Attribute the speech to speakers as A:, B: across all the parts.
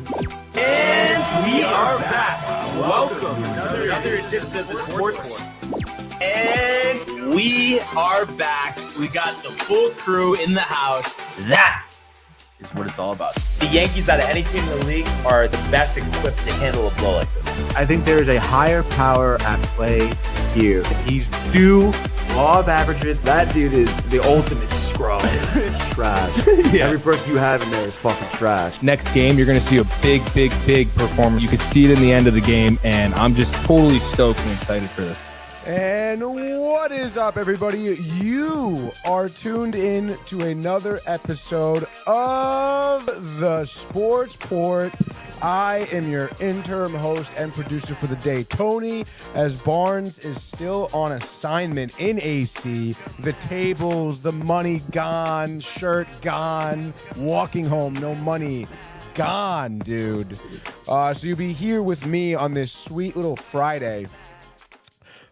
A: And we are back. Welcome to another edition of the Sportsport. And we are back. We got the full crew in the house. That is what it's all about. The Yankees, out of any team in the league, are the best equipped to handle a blow like this.
B: I think there is a higher power at play here. He's due law of averages. That dude is the ultimate scrub. It's trash. Yeah. Every person you have in there is fucking trash.
C: Next game, you're going to see a big performance. You can see it in the end of the game, and I'm just totally stoked and excited for this.
D: And what is up, everybody? You are tuned in to another episode of the Sportsport. I am your interim host and producer for the day, Tony, as Barnes is still on assignment in AC. The tables, the money gone, shirt gone, walking home, no money gone, dude. So you'll be here with me on this sweet little Friday.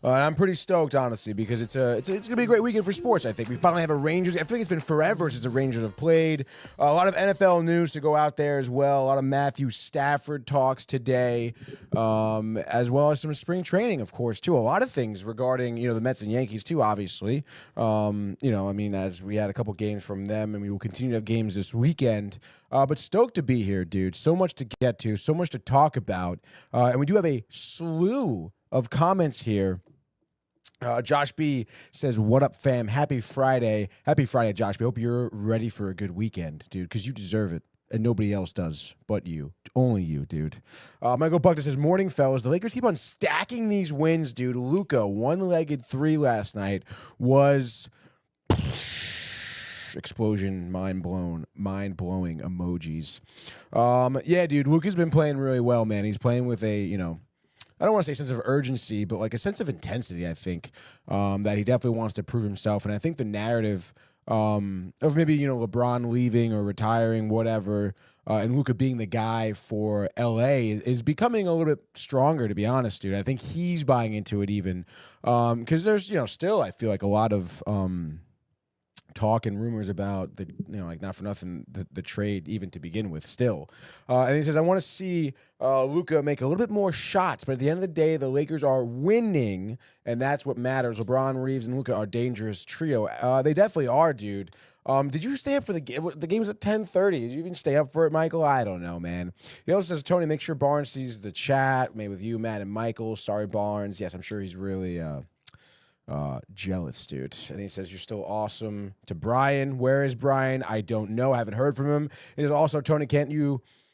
D: And I'm pretty stoked, honestly, because it's gonna be a great weekend for sports. I think we finally have a Rangers. I think it's been forever since the Rangers have played. A lot of NFL news to go out there as well. A lot of Matthew Stafford talks today, as well as some spring training, of course, too. A lot of things regarding the Mets and Yankees too. Obviously, as we had a couple games from them, and we will continue to have games this weekend. But stoked to be here, dude. So much to get to, so much to talk about, and we do have a slew of comments here. Josh B says, "What up, fam? Happy Friday. Happy Friday, Josh B. Hope you're ready for a good weekend, dude, because you deserve it, and nobody else does but you. Only you, dude." Michael Buckner says, "Morning, fellas. The Lakers keep on stacking these wins, dude. Luka, one-legged three last night was explosion, mind-blowing emojis." Yeah, dude, Luka's been playing really well, man. He's playing with a, I don't want to say sense of urgency, but like a sense of intensity, I think, that he definitely wants to prove himself. And I think the narrative of maybe, LeBron leaving or retiring, whatever, and Luka being the guy for LA is becoming a little bit stronger, to be honest, dude. I think he's buying into it even because there's, still, I feel like a lot of talk and rumors about the, not for nothing, the trade even to begin with still. And he says, "I want to see Luka make a little bit more shots, but at the end of the day, the Lakers are winning, and that's what matters. LeBron, Reeves, and Luka are a dangerous trio." They definitely are, dude. Did you stay up for the game? The game was at 10:30. Did you even stay up for it, Michael? I don't know, man. He also says, "Tony, make sure Barnes sees the chat, maybe with you, Matt, and Michael. Sorry, Barnes." Yes, I'm sure he's really jealous, dude. And he says, "You're still awesome." To Brian, where is Brian? I don't know. I haven't heard from him. It is also, "Tony, can't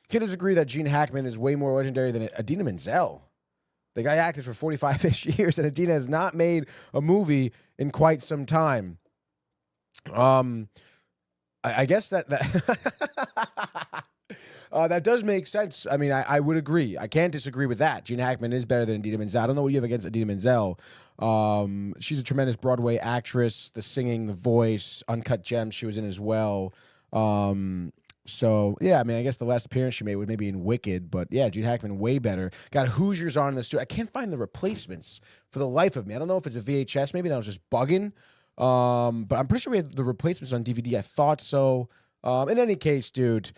D: disagree that Gene Hackman is way more legendary than Idina Menzel? The guy acted for 45-ish years, and Idina has not made a movie in quite some time." I guess that that does make sense. I mean, I would agree. I can't disagree with that. Gene Hackman is better than Idina Menzel. I don't know what you have against Idina Menzel. She's a tremendous Broadway actress. The singing, the voice, Uncut Gems she was in as well. So, yeah, I mean, I guess the last appearance she made was maybe in Wicked. But, yeah, Gene Hackman, way better. Got Hoosiers on in the studio. I can't find the replacements for the life of me. I don't know if it's a VHS. Maybe I was just bugging. But I'm pretty sure we had the replacements on DVD. I thought so. In any case, dude,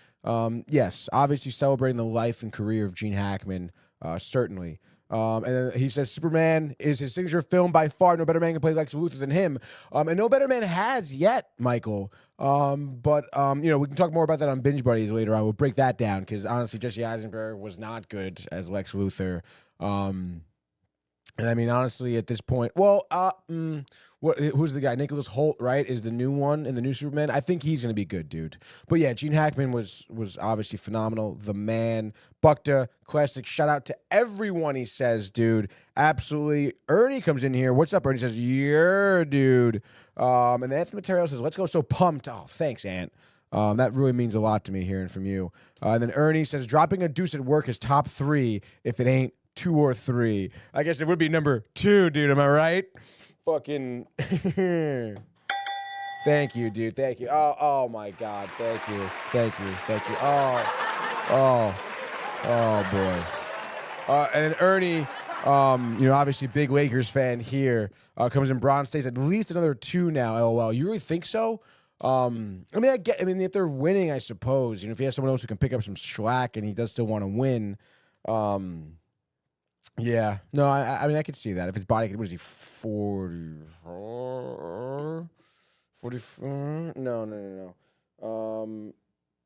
D: yes, obviously celebrating the life and career of Gene Hackman, certainly. And then he says Superman is his signature film by far. No better man can play Lex Luthor than him. And no better man has yet, Michael. But we can talk more about that on Binge Buddies later on. We'll break that down because, honestly, Jesse Eisenberg was not good as Lex Luthor. And I mean, honestly, at this point, who's the guy? Nicholas Hoult, right, is the new one in the new Superman. I think he's going to be good, dude. But yeah, Gene Hackman was obviously phenomenal. The man. Buckta, classic. Shout out to everyone, he says, dude. Absolutely. Ernie comes in here. What's up, Ernie? He says, yeah, dude. And then Anthony Material says, let's go. So pumped. Oh, thanks, Ant. That really means a lot to me hearing from you. And then Ernie says, dropping a deuce at work is top 3 if it ain't 2 or 3. I guess it would be number 2, dude. Am I right? Fucking. Thank you, dude. Thank you. Oh my God. Thank you. Oh boy. And then Ernie, obviously big Lakers fan here, comes in bronze, stays at least another 2 now. LOL. You really think so? I mean, if they're winning, I suppose, if he has someone else who can pick up some slack and he does still want to win, yeah. No, I mean, I could see that. If his body, what is he, 44? 44? No.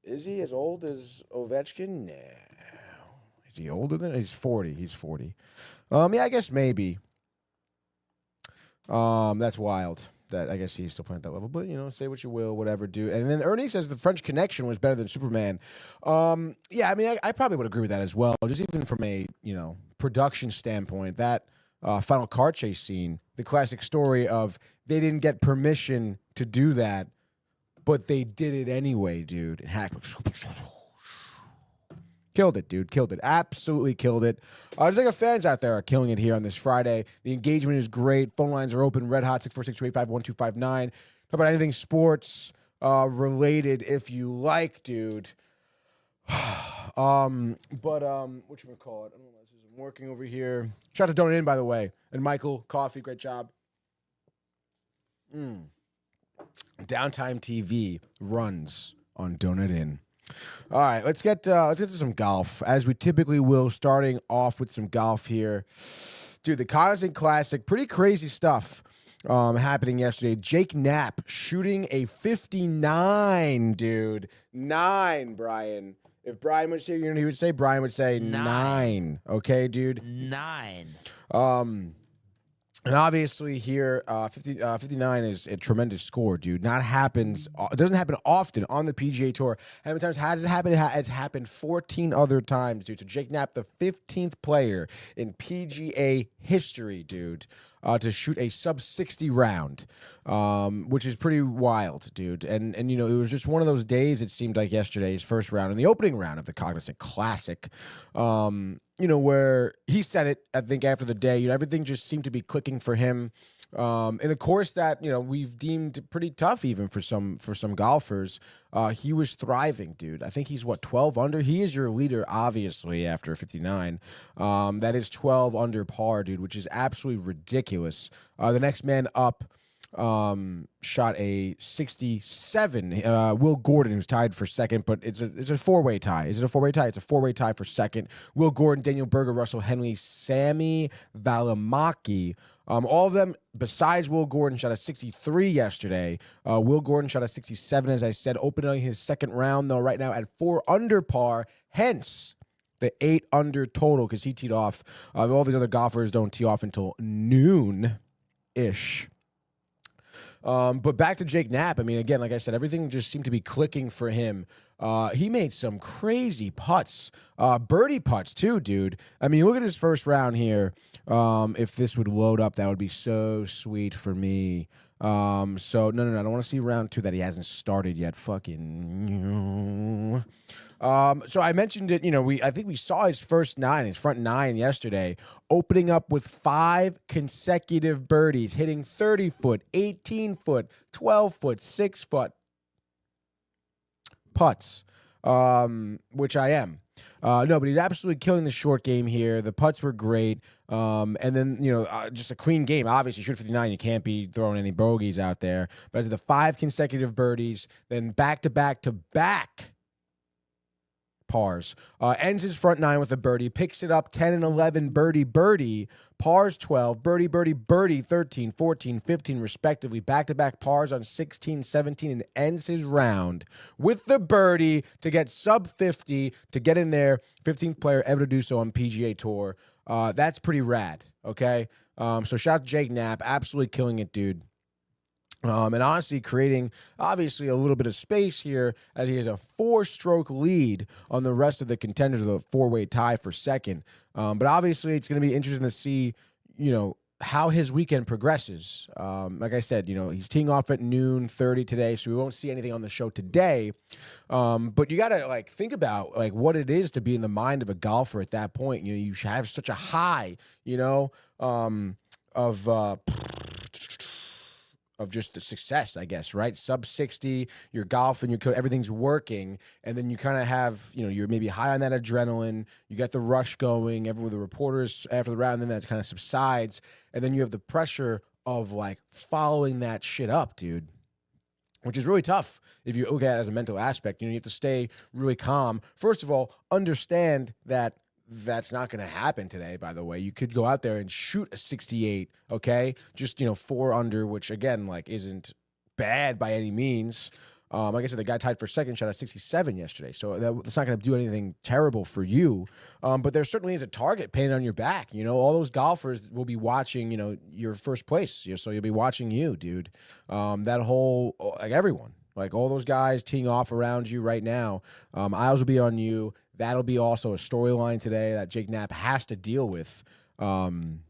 D: Is he as old as Ovechkin? No. Is he older than? He's 40. He's 40. Yeah, I guess maybe. That's wild. That I guess he's still playing at that level, but say what you will, whatever, dude. And then Ernie says the French Connection was better than Superman. Yeah, I mean, I probably would agree with that as well. Just even from a production standpoint, that final car chase scene, the classic story of they didn't get permission to do that, but they did it anyway, dude. And Hack killed it, dude. Killed it. Absolutely killed it. Just like our fans out there are killing it here on this Friday. The engagement is great. Phone lines are open. Red hot 646-285-1259. Talk about anything sports related if you like, dude. But whatchamacallit? I don't know if this is working over here. Shout out to Donut In, by the way. And Michael, coffee, great job. Downtime TV runs on Donut In. All right, let's get to some golf, as we typically will, starting off with some golf here. Dude, the Cognizant Classic, pretty crazy stuff happening yesterday. Jake Knapp shooting a 59, dude. 9, Brian. If Brian was here, he would say, Brian would say 9. Okay, dude?
E: 9.
D: And obviously here, 59 is a tremendous score, dude. It doesn't happen often on the PGA Tour. How many times has it happened? It's happened 14 other times, dude. So Jake Knapp, the 15th player in PGA history, dude, to shoot a sub-60 round, which is pretty wild, dude. And it was just one of those days, it seemed like yesterday's first round and the opening round of the Cognizant Classic, where he said it, I think, after the day, everything just seemed to be clicking for him. In a course that, we've deemed pretty tough even for some golfers. He was thriving, dude. I think he's 12 under. He is your leader, obviously, after 59. That is 12 under par, dude, which is absolutely ridiculous. The next man up shot a 67. Will Gordon, who's tied for second, but it's a four-way tie. Is it a four-way tie? It's a four-way tie for second. Will Gordon, Daniel Berger, Russell Henley, Sami Valimaki. All of them, besides Will Gordon, shot a 63 yesterday. Will Gordon shot a 67, as I said, opening his second round, though, right now at 4 under par, hence the 8 under total, because he teed off. All these other golfers don't tee off until noon-ish. But back to Jake Knapp. I mean, again, like I said, everything just seemed to be clicking for him. He made some crazy putts, birdie putts too, dude. I mean, look at his first round here. If this would load up, that would be so sweet for me. So no, I don't want to see round 2 that he hasn't started yet. Fucking. So I mentioned it, I think we saw his front 9 yesterday, opening up with 5 consecutive birdies, hitting 30-foot, 18-foot, 12-foot, 6-foot putts, which I am. No, but he's absolutely killing the short game here. The putts were great. And then, just a clean game. Obviously, shoot 59, you can't be throwing any bogeys out there. But as the 5 consecutive birdies, then back-to-back pars. Ends his front 9 with a birdie, picks it up 10 and 11, birdie, pars 12, birdie, 13, 14, 15 respectively, back-to-back pars on 16, 17, and ends his round with the birdie to get sub 50, to get in there, 15th player ever to do so on PGA Tour. That's pretty rad, okay? So shout out to Jake Knapp, absolutely killing it, dude. And honestly, creating, obviously, a little bit of space here as he has a 4-stroke lead on the rest of the contenders with a 4-way tie for second. But obviously, it's going to be interesting to see, how his weekend progresses. Like I said, he's teeing off at noon 30 today, so we won't see anything on the show today. But you got to, think about, what it is to be in the mind of a golfer at that point. You should have such a high, of just the success, I guess, right? Sub 60, you're golfing, everything's working, and then you kind of have, you're maybe high on that adrenaline, you got the rush going, everyone, the reporters after the round, then that kind of subsides, and then you have the pressure of, following that shit up, dude. which is really tough if you look at it as a mental aspect. You have to stay really calm. First of all, understand that that's not going to happen today, by the way. You could go out there and shoot a 68, okay? Just, 4 under, which, again, isn't bad by any means. Like I said, the guy tied for second shot at 67 yesterday, so that's not going to do anything terrible for you. But there certainly is a target painted on your back. All those golfers will be watching, your first place. So you'll be watching you, dude. That whole, everyone. All those guys teeing off around you right now, eyes will be on you. That'll be also a storyline today that Jake Knapp has to deal with. And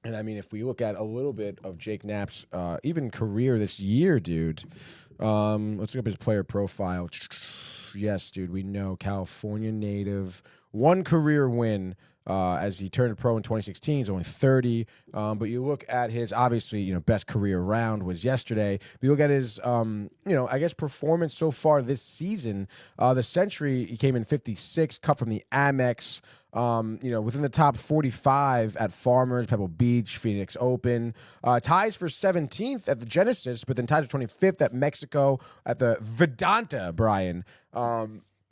D: I mean, if we look at a little bit of Jake Knapp's even career this year, dude, let's look up his player profile. Yes, dude, we know California native, 1 career win. As he turned pro in 2016, he's only 30. But you look at his, obviously, best career round was yesterday. But you look at his, I guess, performance so far this season. The Century, he came in 56, cut from the Amex. Within the top 45 at Farmers, Pebble Beach, Phoenix Open. Ties for 17th at the Genesis, but then ties for 25th at Mexico at the Vedanta, Brian.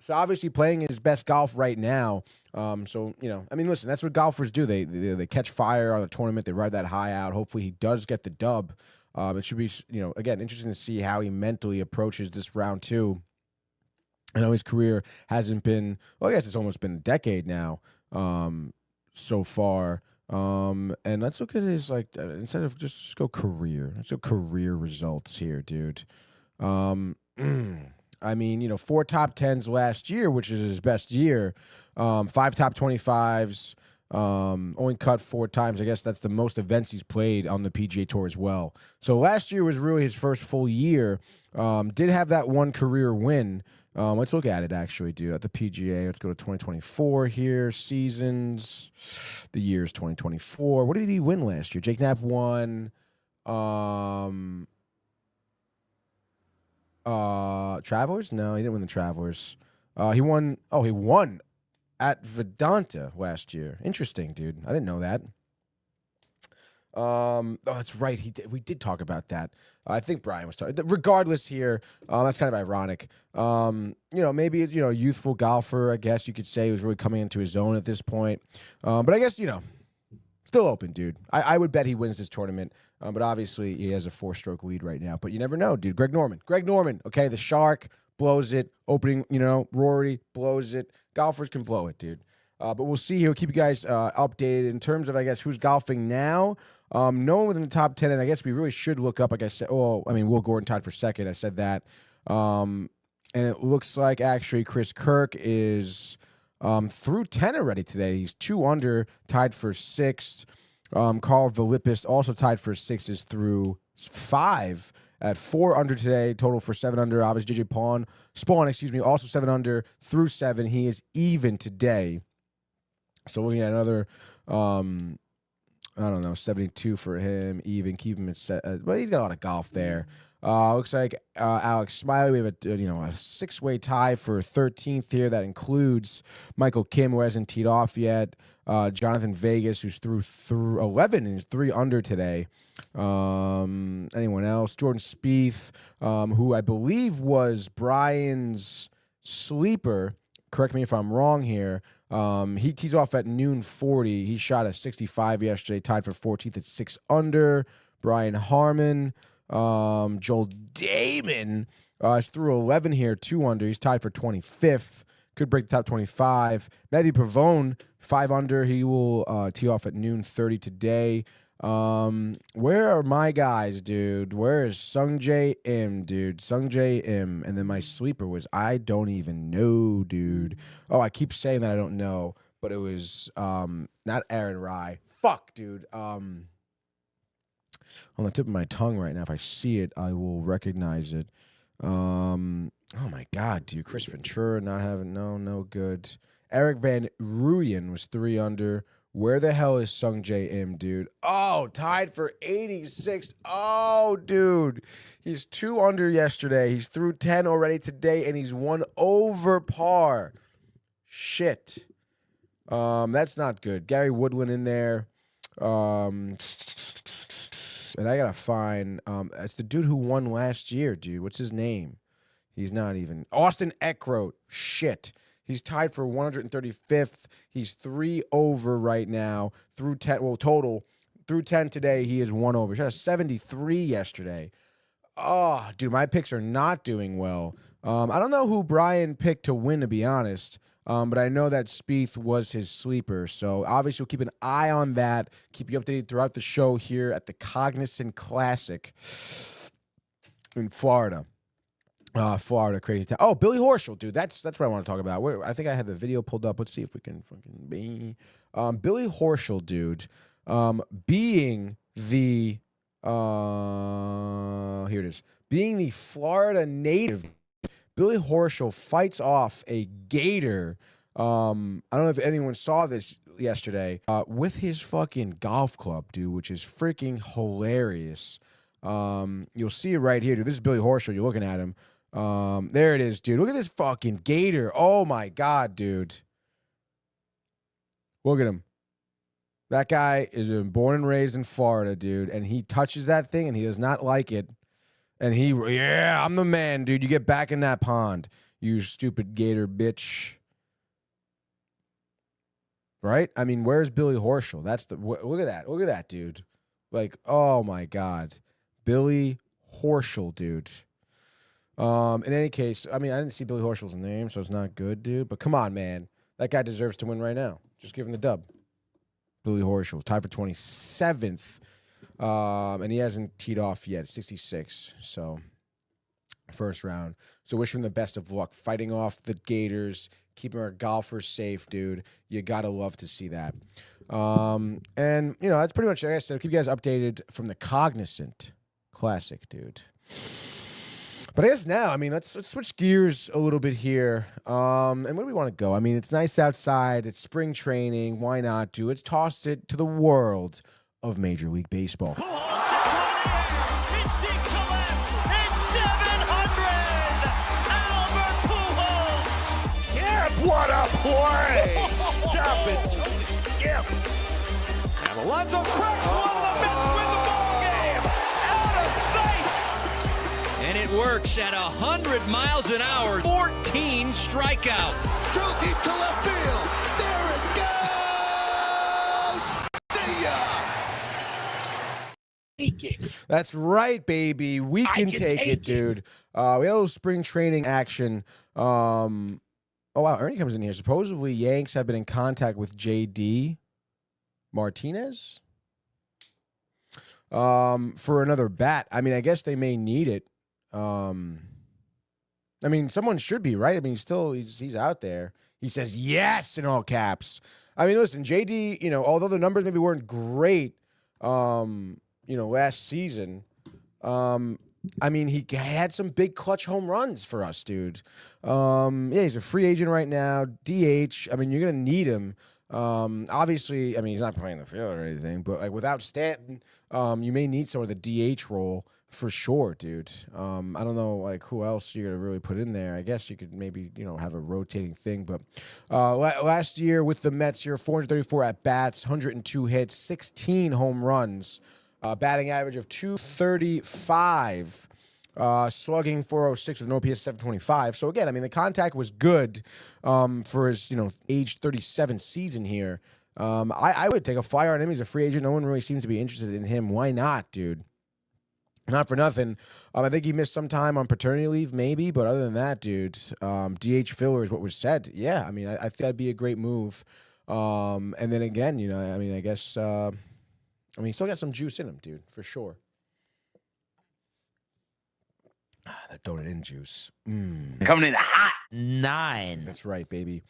D: So obviously playing his best golf right now. Listen, that's what golfers do. They catch fire on the tournament. They ride that high out. Hopefully he does get the dub. It should be, again, interesting to see how he mentally approaches this round 2. I know his career hasn't been, well, I guess it's almost been a decade now so far. And let's look at his, instead of just go career, let's go career results here, dude. 4 top 10s last year, which is his best year. 5 top 25s. Only cut 4 times. I guess that's the most events he's played on the PGA Tour as well. So last year was really his first full year. Did have that 1 career win. Let's look at it, actually, dude. At the PGA, let's go to 2024 here. Seasons. The year's 2024. What did he win last year? Jake Knapp won... Travelers? No, he didn't win the Travelers. He won at Vedanta last year. Interesting, dude. I didn't know that. That's right. We did talk about that. I think Brian was talking. Regardless here, that's kind of ironic. Maybe a youthful golfer, I guess you could say, who's really coming into his own at this point. But I guess, still open, dude. I would bet he wins this tournament. But obviously, he has a 4-stroke lead right now. But you never know, dude. Greg Norman, okay? The Shark blows it. Opening, Rory blows it. Golfers can blow it, dude. But we'll see here. We'll keep you guys updated in terms of, I guess, who's golfing now. No one within the top 10, and I guess we really should look up, like I said. Will Gordon tied for second. I said that. And it looks like, actually, Chris Kirk is through 10 already today. He's 2 under, tied for 6th. Carl Vilippis also tied for 6 is through 5 at 4 under today. Total for 7 under. Obviously, JJ Spawn, also 7 under through 7. He is even today. So looking at another, 72 for him, even, keep him at set. But he's got a lot of golf there. Looks like Alex Smiley. We have a 6-way tie for 13th here. That includes Michael Kim, who hasn't teed off yet. Jonathan Vegas, who's through 11 and is 3 under today. Anyone else? Jordan Spieth, who I believe was Brian's sleeper. Correct me if I'm wrong here. He tees off at noon 40. He shot a 65 yesterday, tied for 14th at 6 under. Brian Harmon. Joel Damon is through 11 here, 2 under. He's tied for 25th. Could break the top 25. Matthew Pavone, 5 under. He will tee off at noon 30 today. Where are my guys, dude? Where is Sungjae Im, dude? Sungjae Im. And then my sleeper was I don't even know, dude. Oh, I keep saying that I don't know, but it was not Aaron Rai. Fuck, dude. On the tip of my tongue right now. If I see it, I will recognize it. Oh my God, dude. Chris Ventura not having no good. Eric Van Rooyen was 3 under. Where the hell is Sungjae Im, dude? Oh, tied for 86th. Oh, dude. He's 2 under yesterday. He's through 10 already today, and he's 1 over par. Shit. That's not good. Gary Woodland in there. And I gotta find. It's the dude who won last year, dude. What's his name? He's not even Austin Eckroat. Shit. He's tied for 135th. He's 3 over right now through 10. Well, total through 10 today, he is 1 over. He shot a 73 yesterday. Oh, dude, my picks are not doing well. I don't know who Brian picked to win, to be honest. But I know that Spieth was his sleeper. So obviously we'll keep an eye on that. Keep you updated throughout the show here at the Cognizant Classic in Florida. Florida, crazy town. Oh, Billy Horschel, dude. That's what I want to talk about. I think I had the video pulled up. Let's see if we can fucking be. Billy Horschel, dude, being the here it is. Being the Florida native, Billy Horschel fights off a gator. I don't know if anyone saw this yesterday, with his fucking golf club, dude, which is freaking hilarious. You'll see it right here, dude. This is Billy Horschel. You're looking at him. There it is, dude. Look at this fucking gator. Oh my God, dude. Look at him. That guy is born and raised in Florida, dude, and he touches that thing and he does not like it. And yeah, I'm the man, dude. You get back in that pond, you stupid gator bitch. Right? I mean, where's Billy Horschel? Look at that. Look at that, dude. Like, oh my God. Billy Horschel, dude. In any case, I mean, I didn't see Billy Horschel's name, so it's not good, dude. But come on, man. That guy deserves to win right now. Just give him the dub. Billy Horschel, tied for 27th. And he hasn't teed off yet, 66. So, first round. So, wish him the best of luck. Fighting off the Gators, keeping our golfers safe, dude. You got to love to see that. And, you know, that's pretty much it. Like I said, I'll keep you guys updated from the Cognizant Classic, dude. But I guess now, I mean, let's switch gears a little bit here. And where do we want to go? I mean, it's nice outside. It's spring training. Why not, dude? Let's toss it to the world of Major League Baseball.
E: It's deep to left. It's 700. Albert Pujols.
F: Yeah, what a play! Stop it. Yep.
E: And Alonso cracks one of the Mets win the ball game. Out of sight. And it works at 100 miles an hour. 14 strikeout.
F: Too deep to left field. There it goes. See ya.
D: That's right, baby. We can take it, dude. We had a little spring training action. Oh, wow. Ernie comes in here. Supposedly, Yanks have been in contact with J.D. Martinez for another bat. I mean, I guess they may need it. I mean, someone should be, right? I mean, he's out there. He says yes in all caps. I mean, listen, JD, you know, although the numbers maybe weren't great, you know, last season, I mean, he had some big clutch home runs for us, dude. Yeah, he's a free agent right now, DH. I mean, you're going to need him. Obviously, I mean, he's not playing the field or anything, but like without Stanton, you may need someone with the DH role. For sure, dude. I don't know, like, who else you're going to really put in there. I guess you could maybe, you know, have a rotating thing. But last year with the Mets, you're 434 at-bats, 102 hits, 16 home runs, batting average of 235, slugging 406 with an OPS 725. So, again, I mean, the contact was good for his, you know, age 37 season here. I would take a flyer on him. He's a free agent. No one really seems to be interested in him. Why not, dude? Not for nothing. I think he missed some time on paternity leave, maybe. But other than that, dude, DH filler is what was said. Yeah, I mean, I think that'd be a great move. And then again, you know, I mean, I guess, I mean, he still got some juice in him, dude, for sure. That donut in juice.
A: Coming in hot 9.
D: That's right, baby.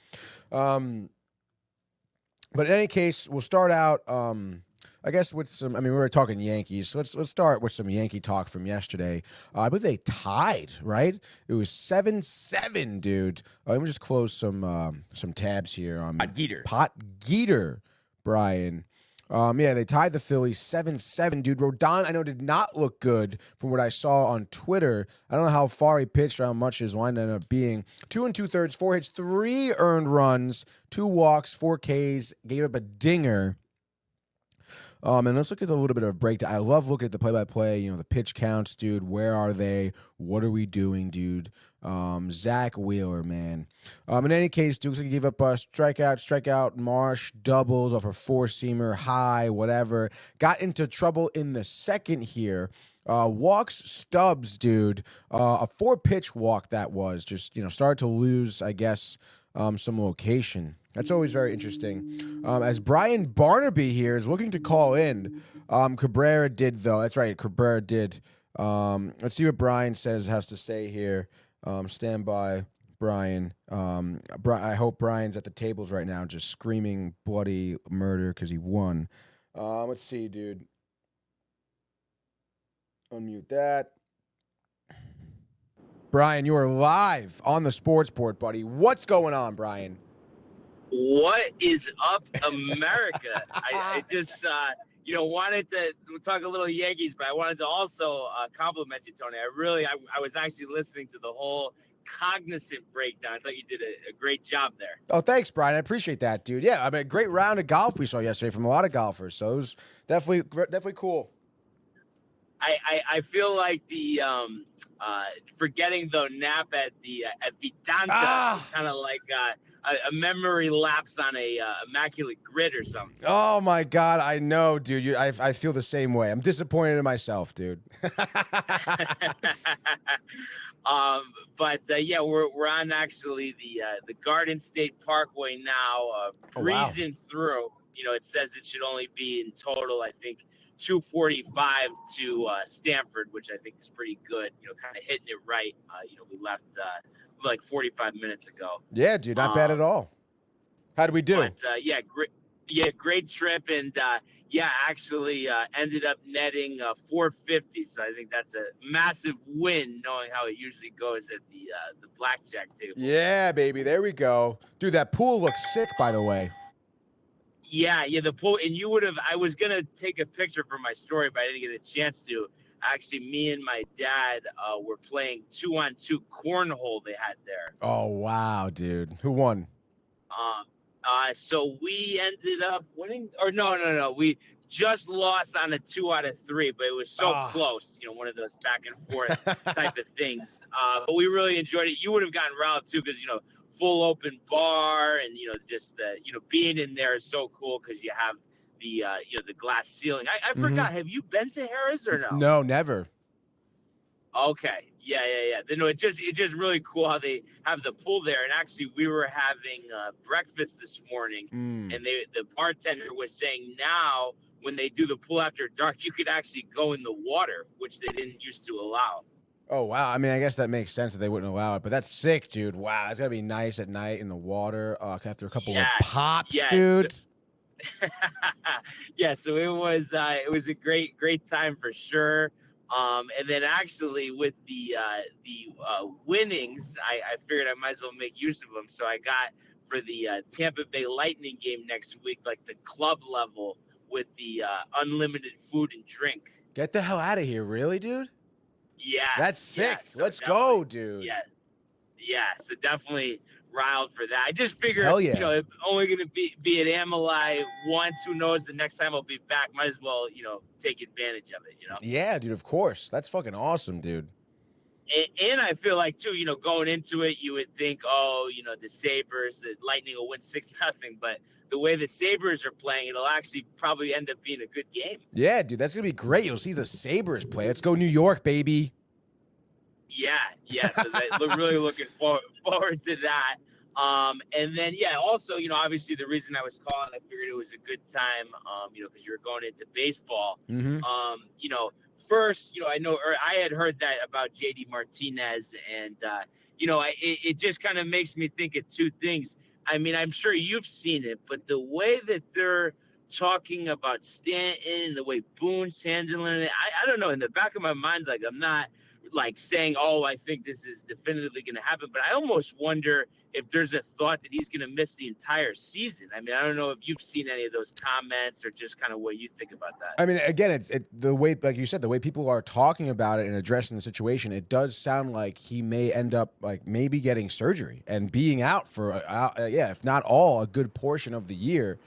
D: But in any case, we'll start out, I guess with some, I mean, we were talking Yankees. So let's start with some Yankee talk from yesterday. I believe they tied, right? It was 7-7, dude. Let me just close some tabs here on Pot Geeter, Brian. Yeah, they tied the Phillies 7-7, dude. Rodon, I know, did not look good from what I saw on Twitter. I don't know how far he pitched or how much his line ended up being. 2 2/3, 4 hits, 3 earned runs, 2 walks, 4 Ks, gave up a dinger. And let's look at a little bit of a breakdown. I love looking at the play-by-play, you know, the pitch counts, dude. Where are they? What are we doing, dude? Zach Wheeler, man. In any case, Duke's going to give up a strikeout, Marsh, doubles off a four-seamer, high, whatever. Got into trouble in the second here. Walks Stubbs, dude. A 4-pitch walk that was. Just, you know, started to lose, I guess, some location. That's always very interesting. As Brian Barnaby here is looking to call in. Cabrera did, though. That's right, Cabrera did. Let's see what Brian has to say here. Stand by, Brian. I hope Brian's at the tables right now just screaming bloody murder because he won. Let's see, dude. Unmute that. Brian, you are live on the Sportsport, buddy. What's going on, Brian?
A: What is up, America? I just, wanted to talk a little Yankees, but I wanted to also compliment you, Tony. I was actually listening to the whole Cognizant breakdown. I thought you did a great job there.
D: Oh, thanks, Brian. I appreciate that, dude. Yeah, I mean, a great round of golf we saw yesterday from a lot of golfers, so it was definitely cool.
A: I feel like the forgetting the Knapp at the Downtime is kind of like a memory lapse on a immaculate grid or something.
D: Oh my God, I know, dude. I feel the same way. I'm disappointed in myself, dude.
A: We're on actually the Garden State Parkway now, breezing through. You know, it says it should only be in total, I think, 245 to Stanford, which I think is pretty good. You know, kind of hitting it right. We left like 45 minutes ago.
D: Yeah, dude, not bad at all. How did we do?
A: Great trip, and actually ended up netting 450. So I think that's a massive win, knowing how it usually goes at the blackjack table.
D: Yeah, baby, there we go, dude. That pool looks sick, by the way.
A: Yeah, the pool, and I was gonna take a picture for my story, but I didn't get a chance to. Actually, me and my dad were playing 2-on-2 cornhole they had there.
D: Oh, wow, dude. Who won?
A: So we ended up winning, or no. We just lost on a 2 out of 3, but it was so close, one of those back and forth type of things. But we really enjoyed it. You would have gotten riled too, because, full open bar, and, just, being in there is so cool because you have the glass ceiling. I forgot. Have you been to Harrah's or no?
D: No, never.
A: Okay. Yeah. No, it's just really cool how they have the pool there. And actually, we were having breakfast this morning, and the bartender was saying now when they do the pool after dark, you could actually go in the water, which they didn't used to allow.
D: Oh, wow. I mean, I guess that makes sense that they wouldn't allow it, but that's sick, dude. Wow, it's got to be nice at night in the water after a couple of pops, dude.
A: Yeah, so it was a great time for sure. And then actually with the winnings, I figured I might as well make use of them. So I got for the Tampa Bay Lightning game next week, like the club level with the unlimited food and drink.
D: Get the hell out of here. Really, dude?
A: Yeah.
D: That's sick.
A: Yeah, so
D: let's go, dude.
A: Yeah. So definitely riled for that. I just figured, it's only going to be at Amelie once. Who knows? The next time I'll be back, might as well, take advantage of it,
D: Yeah, dude, of course. That's fucking awesome, dude.
A: And I feel like, too, going into it, you would think, the Sabres, the Lightning will win 6-0. But the way the Sabres are playing, it'll actually probably end up being a good game.
D: Yeah, dude, that's going to be great. You'll see the Sabres play. Let's go New York, baby.
A: Yeah. So they're really looking forward to that. And then, also, obviously the reason I was calling, I figured it was a good time, because you're going into baseball. First, I had heard that about JD Martinez, and, it just kind of makes me think of two things. I mean, I'm sure you've seen it, but the way that they're talking about Stanton, the way Boone's handling it, I don't know. In the back of my mind, like, I'm not like saying, I think this is definitively going to happen, but I almost wonder if there's a thought that he's going to miss the entire season. I mean, I don't know if you've seen any of those comments or just kind of what you think about that.
D: I mean, again, it's the way, like you said, the way people are talking about it and addressing the situation, it does sound like he may end up like maybe getting surgery and being out for, if not all, a good portion of the year.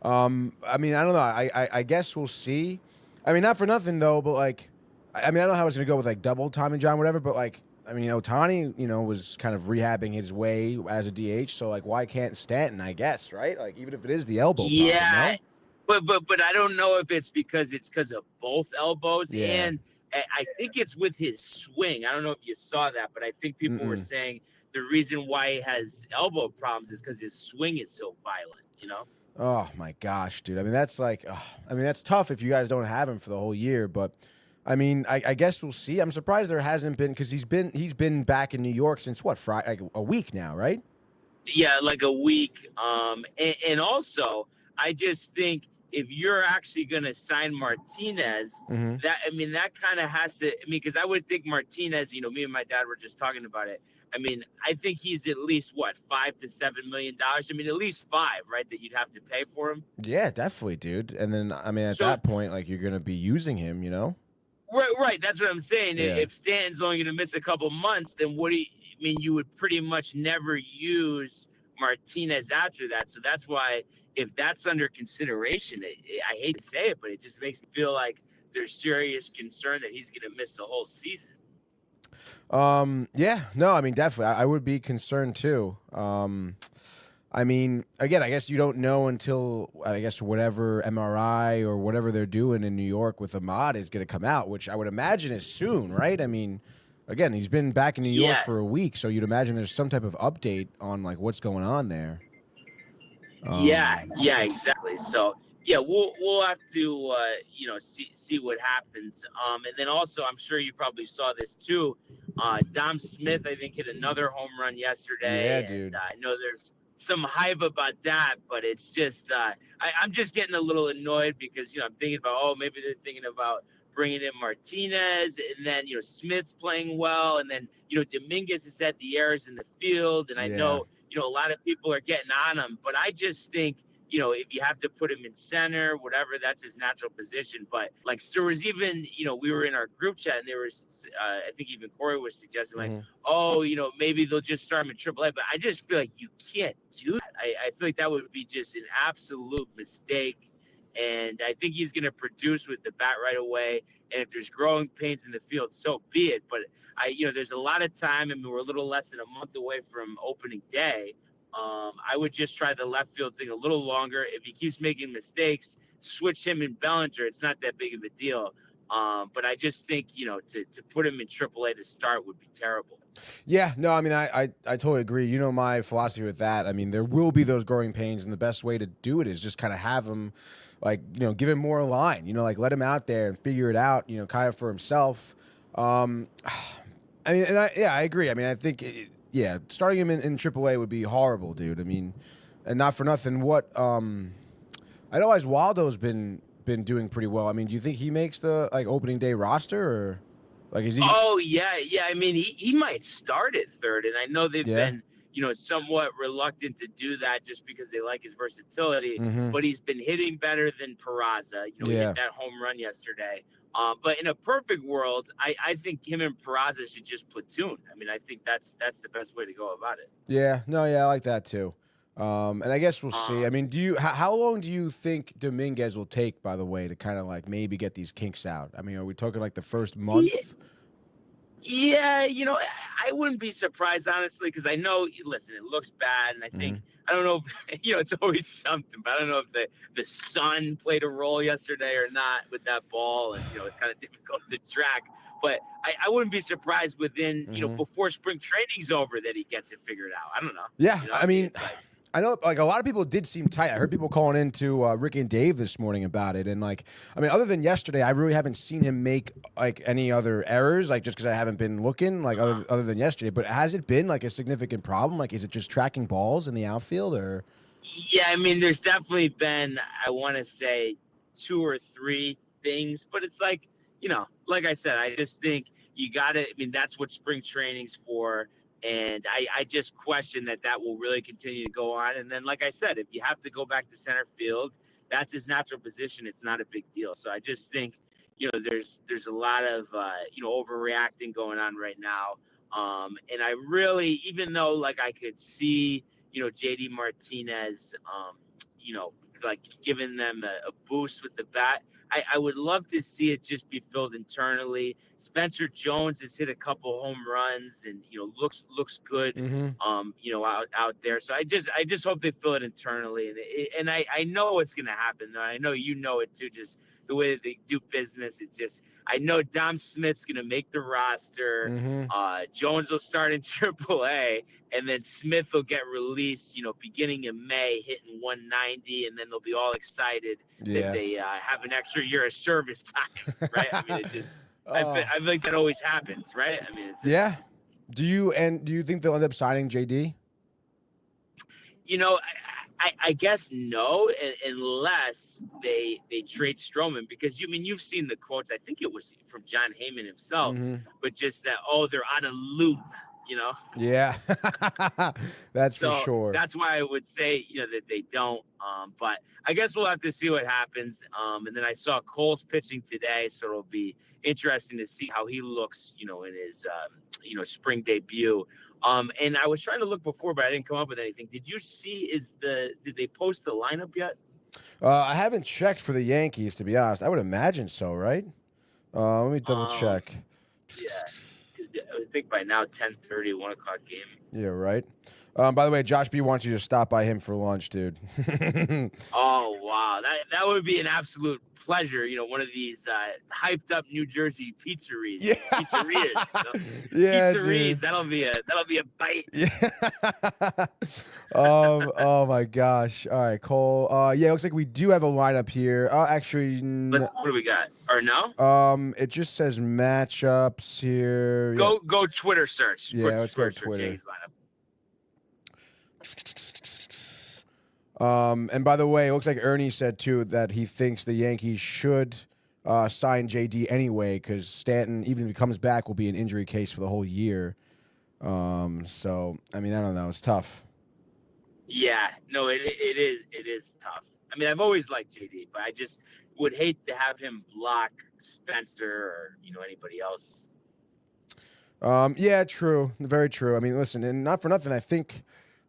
D: I mean, I don't know. I guess we'll see. I mean, not for nothing though, but like, I mean, I don't know how it's gonna go with like double Tommy John, whatever. But like, I mean, Ohtani, was kind of rehabbing his way as a DH. So like, why can't Stanton? I guess, right? Like, even if it is the elbow problem,
A: Yeah,
D: no?
A: but I don't know if it's because of both elbows,
D: Yeah.
A: and I think it's with his swing. I don't know if you saw that, but I think people were saying the reason why he has elbow problems is because his swing is so violent.
D: Oh my gosh, dude. I mean, that's like, that's tough if you guys don't have him for the whole year. But I mean, I guess we'll see. I'm surprised there hasn't been, because he's been back in New York since what, Friday, like a week now, right?
A: Yeah, like a week. And also, I just think if you're actually going to sign Martinez, that kind of has to. Because I would think Martinez. Me and my dad were just talking about it. I think he's at least what, $5 to $7 million. At least $5, right? That you'd have to pay for him.
D: Yeah, definitely, dude. And then at that point, like, you're gonna be using him,
A: Right. That's what I'm saying.
D: Yeah.
A: If Stanton's only going to miss a couple months, then you would pretty much never use Martinez after that. So that's why, if that's under consideration, I hate to say it, but it just makes me feel like there's serious concern that he's going to miss the whole season.
D: Yeah, no, definitely. I would be concerned too. Again, I guess you don't know until, I guess, whatever MRI or whatever they're doing in New York with Ahmad is going to come out, which I would imagine is soon, right? Again, he's been back in New York for a week, so you'd imagine there's some type of update on like what's going on there.
A: Yeah, exactly. So yeah, we'll have to see what happens. And then also, I'm sure you probably saw this too. Dom Smith, I think, hit another home run yesterday.
D: Yeah, dude.
A: I know there's some hype about that, but it's just I'm just getting a little annoyed because I'm thinking about, maybe they're thinking about bringing in Martinez, and then Smith's playing well, and then Dominguez has had the errors in the field, and I know a lot of people are getting on him, but I just think if you have to put him in center, whatever, that's his natural position. But like, there was even, we were in our group chat, and there was, I think even Corey was suggesting like, maybe they'll just start him in AAA. But I just feel like you can't do that. I feel like that would be just an absolute mistake. And I think he's going to produce with the bat right away. And if there's growing pains in the field, so be it. But there's a lot of time. We're a little less than a month away from opening day. I would just try the left field thing a little longer. If he keeps making mistakes, switch him and Bellinger. It's not that big of a deal. But I just think, to put him in AAA to start would be terrible.
D: Yeah, no, I totally agree. My philosophy with that. There will be those growing pains, and the best way to do it is just kind of have him, like, give him more line. Like, let him out there and figure it out, kind of for himself. I agree. I think starting him in AAA would be horrible, dude. And not for nothing. What I know, Waldo's been doing pretty well. Do you think he makes the opening day roster, or is he?
A: Oh yeah. He might start at third, and I know they've been somewhat reluctant to do that just because they like his versatility. But he's been hitting better than Peraza. He hit that home run yesterday. But in a perfect world, I think him and Peraza should just platoon. I think that's the best way to go about it.
D: Yeah, no, I like that too. And I guess we'll see. How long do you think Dominguez will take, by the way, to kind of maybe get these kinks out? Are we talking the first month?
A: Yeah, I wouldn't be surprised, honestly, because I know, listen, it looks bad, and I think, I don't know if, it's always something, but I don't know if the sun played a role yesterday or not with that ball, and, it's kind of difficult to track, but I wouldn't be surprised within, before spring training's over that he gets it figured out. I don't know.
D: Yeah, I know, a lot of people did seem tight. I heard people calling in to Ricky and Dave this morning about it. And, other than yesterday, I really haven't seen him make, any other errors, just because I haven't been looking, other than yesterday. But has it been, a significant problem? Is it just tracking balls in the outfield, or?
A: Yeah, there's definitely been, I want to say, 2 or 3 things. But it's like I said, I just think you got to, that's what spring training's for. And I just question that will really continue to go on. And then, like I said, if you have to go back to center field, that's his natural position. It's not a big deal. So I just think, there's a lot of, overreacting going on right now. And I really, even though I could see, JD Martinez, like giving them a boost with the bat. I would love to see it just be filled internally. Spencer Jones has hit a couple home runs and looks good out there. So I just hope they fill it internally, and I know it's gonna happen. I know you know it too. Just the way that they do business, I know Dom Smith's gonna make the roster. Jones will start in AAA, and then Smith will get released, beginning in May, hitting 190, and then they'll be all excited that they have an extra year of service time, right? I mean, I think that always happens, right? I mean,
D: Do you think they'll end up signing JD?
A: I guess no, unless they trade Stroman, because you've seen the quotes. I think it was from John Heyman himself, but just that they're on a loop,
D: Yeah, that's for sure.
A: That's why I would say that they don't. But I guess we'll have to see what happens. And then I saw Cole's pitching today, so it'll be interesting to see how he looks, in his spring debut. And I was trying to look before, but I didn't come up with anything. Did you see? Did they post the lineup yet?
D: I haven't checked for the Yankees, to be honest. I would imagine so, right? Let me double check.
A: Yeah, because I think by now 10:30, 1 o'clock game.
D: Yeah, right. By the way, Josh B wants you to stop by him for lunch, dude.
A: Oh wow, that would be an absolute pleasure. One of these hyped up New Jersey pizzerias.
D: Yeah.
A: Pizzerias.
D: Yeah,
A: pizzerias.
D: dude.
A: That'll be a bite.
D: Yeah. Oh my gosh. All right, Cole. Yeah, it looks like we do have a lineup here. Actually,
A: What do we got? Or no?
D: It just says matchups here.
A: Go Twitter search.
D: Yeah, let's go Twitter.
A: Yankees lineup.
D: And by the way, it looks like Ernie said too that he thinks the Yankees should sign JD anyway, because Stanton, even if he comes back, will be an injury case for the whole year. So I mean, I don't know, it's tough.
A: Yeah, no, it is tough. I mean, I've always liked JD, but I just would hate to have him block Spencer or anybody else.
D: Yeah, true, very true. I mean, listen, and not for nothing, I think.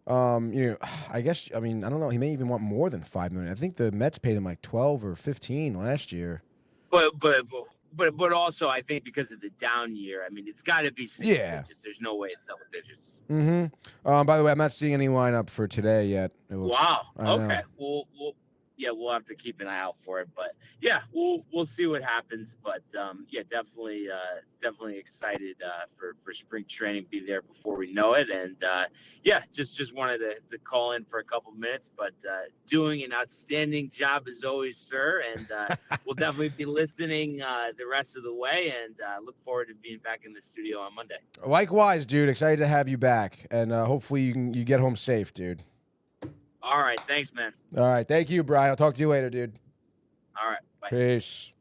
D: I guess, I mean, I don't know. He may even want more than $5 million. I think the Mets paid him like 12 or 15 last year.
A: But also, I think because of the down year, I mean, it's got to be single digits. There's no way it's double digits.
D: By the way, I'm not seeing any lineup for today yet.
A: Wow. Okay. We'll have to keep an eye out for it. But yeah, we'll see what happens. But yeah, definitely excited for spring training. Be there before we know it. And yeah, just wanted to call in for a couple minutes. But doing an outstanding job as always, sir. And we'll definitely be listening the rest of the way. And look forward to being back in the studio on Monday.
D: Likewise, dude. Excited to have you back. And hopefully you get home safe, dude.
A: All right. Thanks, man.
D: All right. Thank you, Brian. I'll talk to you later, dude.
A: All right. Bye.
D: Peace.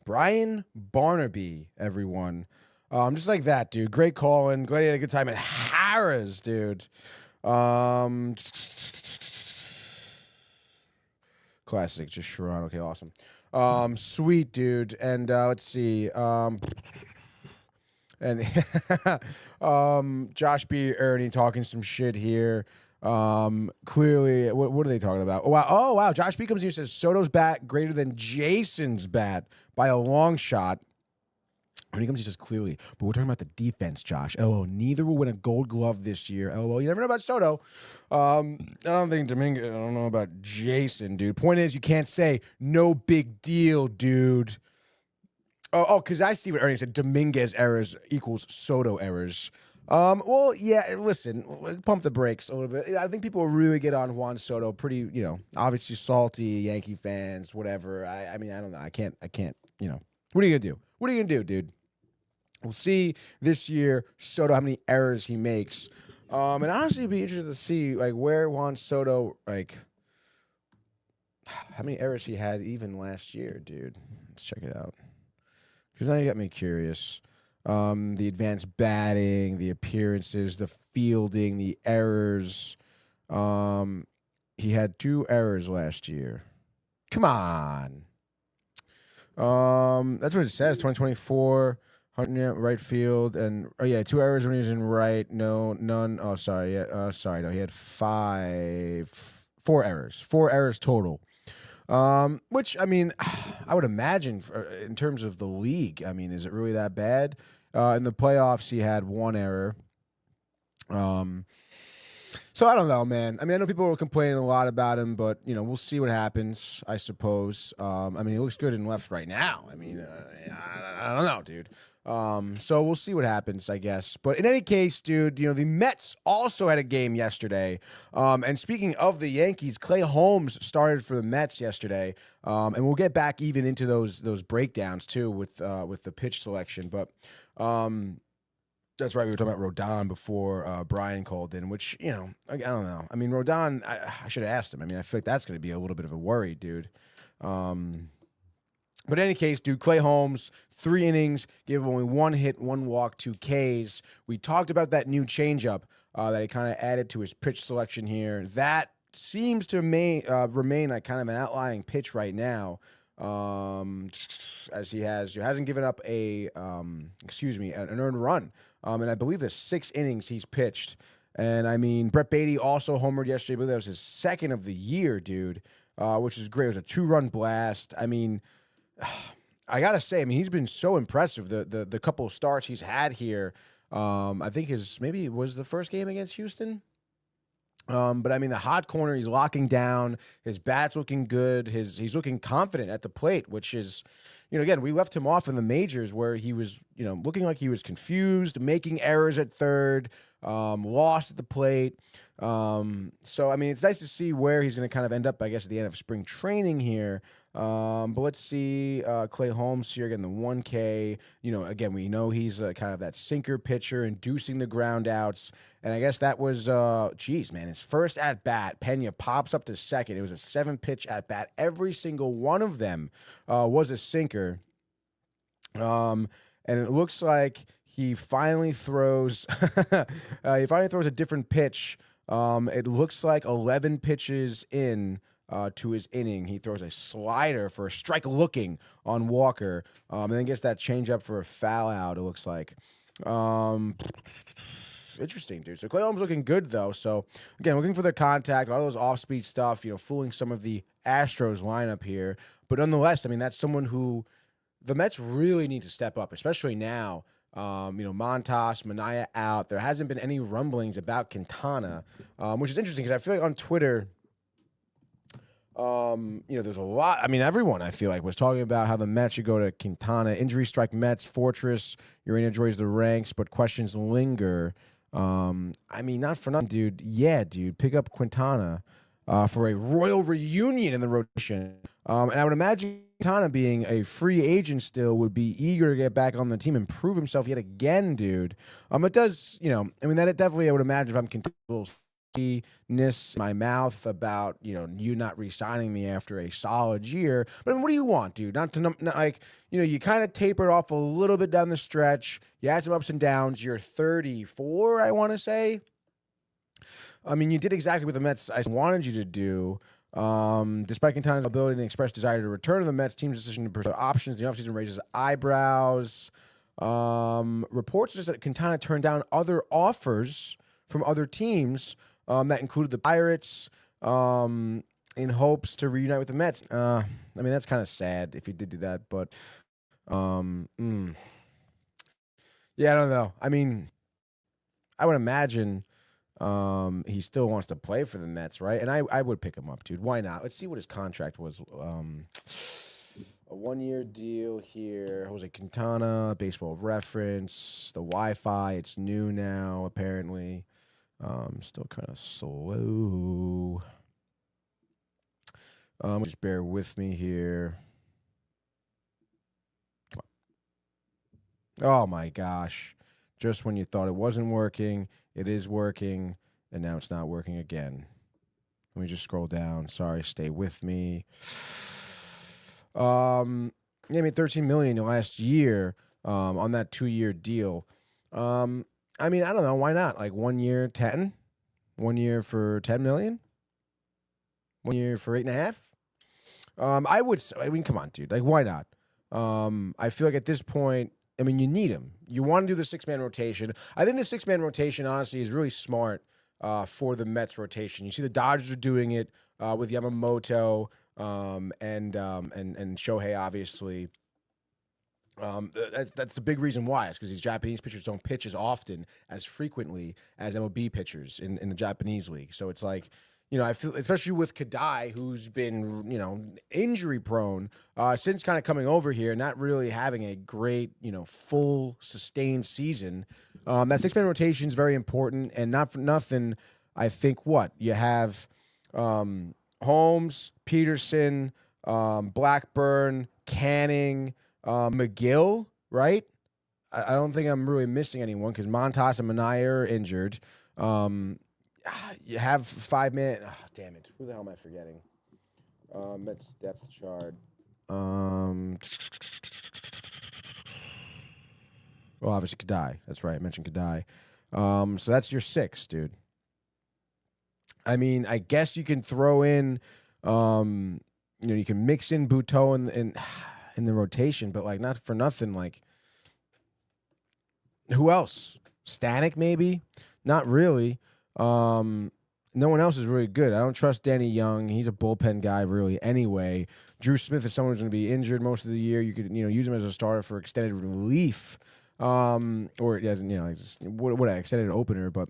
D: Brian Barnaby, everyone. Just like that, dude. Great calling. Glad you had a good time at Harrah's, dude. Classic. Just Sharon. Okay, awesome. Sweet, dude. And let's see. And Josh B. Ernie talking some shit here. Clearly, what are they talking about? Oh wow, Josh B comes here and says Soto's bat greater than Jason's bat by a long shot. When he comes, he says clearly, but we're talking about the defense, Josh. Oh, neither will win a Gold Glove this year. Oh, you never know about Soto. I don't think Dominguez. I don't know about Jason, dude. Point is, you can't say no big deal, dude. Because I see what Ernie said. Dominguez errors equals Soto errors. Well, yeah, listen, pump the brakes a little bit. I think people really get on Juan Soto pretty, obviously salty Yankee fans, whatever. I mean, I don't know. I can't, what are you going to do? What are you going to do, dude? We'll see this year, Soto, how many errors he makes. And honestly, it'd be interesting to see, like, where Juan Soto, like, how many errors he had even last year, dude. Let's check it out. Because now you got me curious. The advanced batting, the appearances, the fielding, the errors. He had 2 errors last year. Come on. That's what it says. 2024, right field, and 2 errors when he was in right. No, none. Oh, sorry. Yeah, sorry. No, he had 5 4 errors. 4 errors total. Which, I mean, I would imagine in terms of the league, I mean, is it really that bad? In the playoffs, he had 1 error. So I don't know, man. I mean, I know people were complaining a lot about him, but, you know, we'll see what happens, I suppose. I mean, he looks good in left right now. I mean, I don't know, dude. So we'll see what happens, I guess. But in any case, dude, you know, the Mets also had a game yesterday. And speaking of the Yankees, Clay Holmes started for the Mets yesterday. And we'll get back even into those breakdowns too with the pitch selection. But that's right, we were talking about Rodon before Brian called in, which, you know, I don't know. I mean, Rodon, I should have asked him. I mean, I feel like that's going to be a little bit of a worry, dude. But in any case, dude, Clay Holmes, 3 innings, gave him only 1 hit, 1 walk, 2 Ks. We talked about that new changeup that he kind of added to his pitch selection here. That seems to remain like kind of an outlying pitch right now, as he hasn't given up an earned run. And I believe there's 6 innings he's pitched. And I mean, Brett Beatty also homered yesterday. I believe that was his 2nd of the year, dude, which is great. It was a 2-run blast. I mean, I gotta say, I mean, he's been so impressive. The couple of starts he's had here. I think maybe it was the first game against Houston. But I mean, the hot corner, he's locking down. His bat's looking good. He's looking confident at the plate, which is, you know, again, we left him off in the majors where he was, you know, looking like he was confused, making errors at third, lost at the plate. So I mean, it's nice to see where he's going to kind of end up, I guess, at the end of spring training here. But let's see, Clay Holmes here, again, the 1K. You know, again, we know he's kind of that sinker pitcher, inducing the ground outs. And I guess that was, his first at-bat. Pena pops up to second. It was a 7-pitch at-bat. Every single one of them was a sinker. And it looks like he finally throws a different pitch. It looks like 11 pitches in to his inning. He throws a slider for a strike looking on Walker, and then gets that changeup for a foul out, it looks like. Interesting, dude. So Clay Holmes looking good, though. So, again, looking for the contact, a lot of those off-speed stuff, you know, fooling some of the Astros lineup here. But nonetheless, I mean, that's someone who the Mets really need to step up, especially now. You know, Montas, Manaea out. There hasn't been any rumblings about Quintana, which is interesting because I feel like on Twitter, you know, there's a lot. I mean, everyone, I feel like, was talking about how the Mets should go to Quintana. Injury strike Mets, Fortress, Urena joins the ranks, but questions linger. I mean, not for nothing, dude. Yeah, dude, pick up Quintana for a royal reunion in the rotation. And I would imagine Quintana, being a free agent still, would be eager to get back on the team and prove himself yet again, dude. It does, you know, I mean, that it definitely, I would imagine, if I'm continual ness in my mouth about, you know, you not re-signing me after a solid year. But I mean, what do you want, dude? Not like, you know, you kind of tapered off a little bit down the stretch. You had some ups and downs. You're 34, I want to say. I mean, you did exactly what the Mets I wanted you to do. Despite Quintana's ability and expressed desire to return to the Mets, team's decision to pursue options in the offseason raises eyebrows. Reports suggest that Quintana turned down other offers from other teams that included the Pirates in hopes to reunite with the Mets. I mean, that's kind of sad if he did do that, but yeah, I don't know. I mean, I would imagine he still wants to play for the Mets, right? And I would pick him up, dude. Why not? Let's see what his contract was. A 1-year deal here. Jose Quintana, Baseball Reference, the Wi-Fi. It's new now, apparently. Still kind of slow. Just bear with me here. Come on. Oh my gosh. Just when you thought it wasn't working, it is working, and now it's not working again. Let me just scroll down. Sorry, stay with me. Yeah, I mean, $13 million last year on that 2-year deal. I mean, I don't know. Why not? Like 1 year, 10? 1 year for $10 million? 1 year for 8.5? I mean, come on, dude. Like, why not? I feel like at this point, I mean, you need him. You want to do the 6-man rotation. I think the 6-man rotation, honestly, is really smart for the Mets rotation. You see the Dodgers are doing it. with Yamamoto and Shohei, obviously. That's the big reason why. It's because these Japanese pitchers don't pitch as often, as frequently as MLB pitchers in the Japanese league. So it's like, I feel, especially with Kadai, who's been, injury prone since kind of coming over here, not really having a great, full sustained season. That six-man rotation is very important, and not for nothing. I think you have Holmes, Peterson, Blackburn, Canning, McGill, right? I don't think I'm really missing anyone because Montas and Manaea are injured. You have 5 minutes. Oh, damn it. Who the hell am I forgetting? Mets depth chart. Well, obviously Kadai. That's right. I mentioned Kadai. So that's your 6, dude. I mean, I guess you can throw in, you can mix in Buteau in the rotation, but like not for nothing. Like, who else? Stanek maybe? Not really. No one else is really good. I don't trust Danny Young. He's a bullpen guy, really. Anyway, Drew Smith is someone who's going to be injured most of the year. You could, use him as a starter for extended relief, or as what an extended opener. But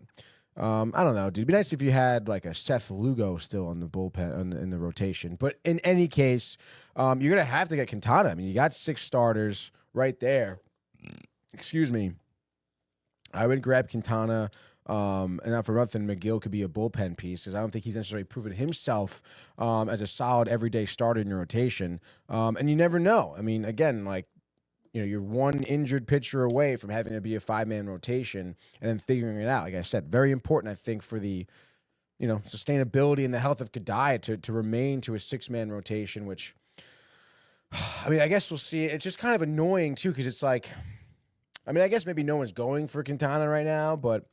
D: I don't know, dude. It'd be nice if you had like a Seth Lugo still on the bullpen in the rotation. But in any case, you're gonna have to get Quintana. I mean, you got 6 starters right there. Excuse me. I would grab Quintana. And not for nothing, McGill could be a bullpen piece because I don't think he's necessarily proven himself as a solid everyday starter in your rotation. And you never know. I mean, again, like, you're one injured pitcher away from having to be a 5-man rotation and then figuring it out. Like I said, very important, I think, for the, sustainability and the health of Kadai to remain to a 6-man rotation, which, I mean, I guess we'll see. It's just kind of annoying, too, because it's like, I mean, I guess maybe no one's going for Quintana right now, but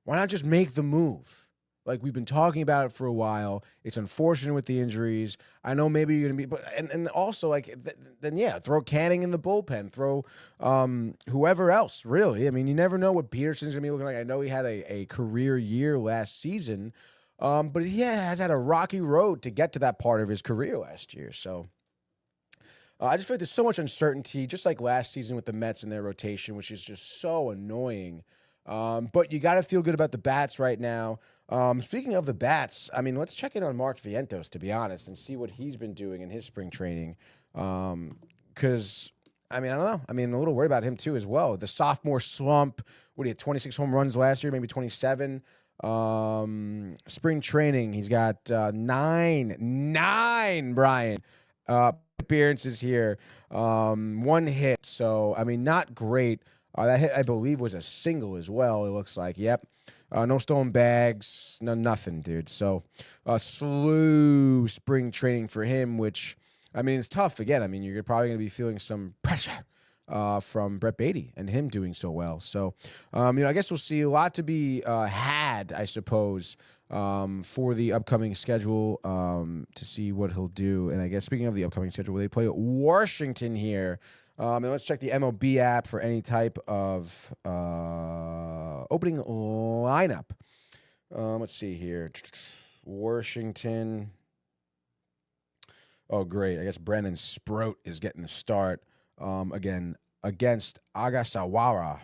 D: why not just make the move? Like, we've been talking about it for a while. It's unfortunate with the injuries. I know maybe you're going to be, but and also, like, then throw Canning in the bullpen. Throw whoever else, really. I mean, you never know what Peterson's going to be looking like. I know he had a career year last season, but he has had a rocky road to get to that part of his career last year. So I just feel like there's so much uncertainty, just like last season with the Mets and their rotation, which is just so annoying. But you got to feel good about the bats right now. Speaking of the bats, I mean, let's check in on Mark Vientos, to be honest, and see what he's been doing in his spring training. Because, I mean, I don't know. I mean, I'm a little worried about him, too, as well. The sophomore slump, what, he had 26 home runs last year, maybe 27. Spring training, he's got nine, Brian, appearances here. 1 hit. So, I mean, not great. That hit, I believe, was a single as well, it looks like. Yep. No stolen bags, nothing, dude. So, slow spring training for him, which, I mean, it's tough. Again, I mean, you're probably going to be feeling some pressure from Brett Beatty and him doing so well. So, I guess we'll see. A lot to be had, I suppose, for the upcoming schedule to see what he'll do. And I guess speaking of the upcoming schedule, they play Washington here. And let's check the MLB app for any type of opening lineup. Let's see here. Washington. Oh, great. I guess Brandon Sproat is getting the start again against Agasawara,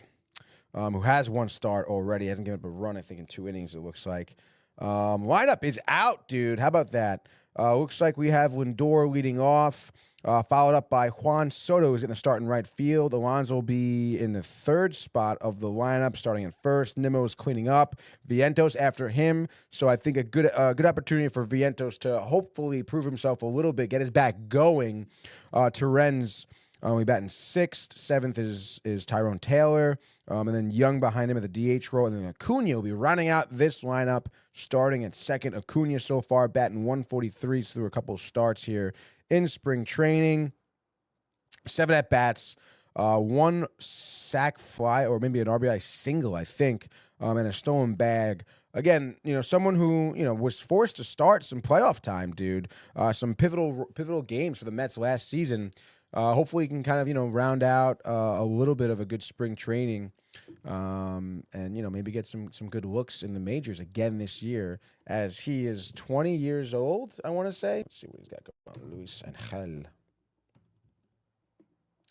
D: who has 1 start already. Hasn't given up a run, I think, in 2 innings, it looks like. Lineup is out, dude. How about that? Looks like we have Lindor leading off. Followed up by Juan Soto, who's in the start in right field. Alonso will be in the 3rd spot of the lineup, starting at first. Nimmo's cleaning up. Vientos after him. So I think a good opportunity for Vientos to hopefully prove himself a little bit, get his back going. Terren's we bat in 6th. 7th is Tyrone Taylor. And then Young behind him at the DH role. And then Acuna will be rounding out this lineup, starting at 2nd. Acuna so far batting 143 through a couple of starts here in spring training. 7 at-bats, 1 sac fly, or maybe an RBI single, I think, and a stolen bag. Again, someone who, was forced to start some playoff time, dude. Some pivotal games for the Mets last season. Hopefully he can kind of, round out a little bit of a good spring training And maybe get some good looks in the majors again this year, as he is 20 years old. I want to say. Let's see what he's got going on. Luis Angel.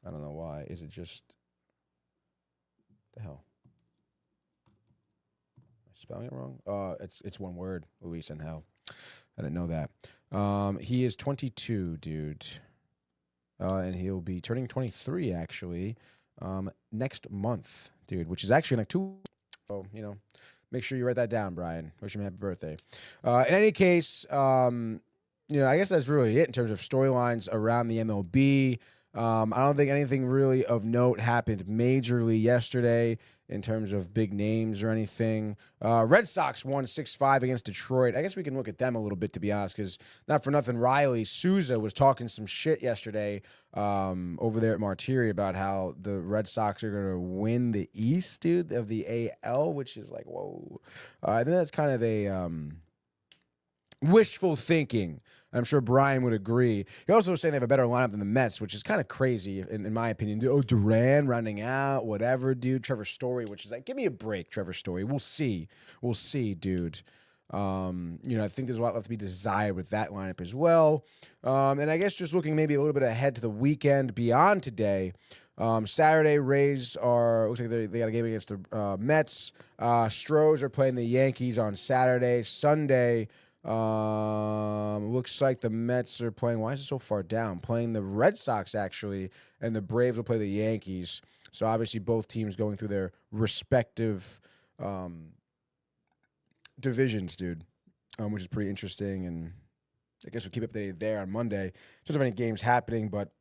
D: I don't know why. Is it just the hell? Am I spelling it wrong? It's one word. Luis Angel. I didn't know that. He is 22, dude. And he'll be turning 23 actually next month, dude, which is actually like 2. So, make sure you write that down, Brian. Wish him a happy birthday. In any case, I guess that's really it in terms of storylines around the MLB. I don't think anything really of note happened majorly yesterday in terms of big names or anything. Red Sox won 6-5 against Detroit. I guess we can look at them a little bit, to be honest, because not for nothing, Riley Souza was talking some shit yesterday over there at Martiri about how the Red Sox are going to win the East, dude, of the AL, which is like, whoa. I think that's kind of a wishful thinking. I'm sure Brian would agree. He also was saying they have a better lineup than the Mets, which is kind of crazy, in my opinion. Oh, Duran running out, whatever, dude. Trevor Story, which is like, give me a break, Trevor Story. We'll see. We'll see, dude. I think there's a lot left to be desired with that lineup as well. And I guess just looking maybe a little bit ahead to the weekend beyond today, Saturday, Rays looks like they got a game against the Mets. Stros are playing the Yankees on Saturday. Sunday, looks like the Mets are playing. Why is it so far down? Playing the Red Sox, actually, and the Braves will play the Yankees. So obviously both teams going through their respective divisions, dude, which is pretty interesting. And I guess we'll keep updated there on Monday. In terms of any games happening, but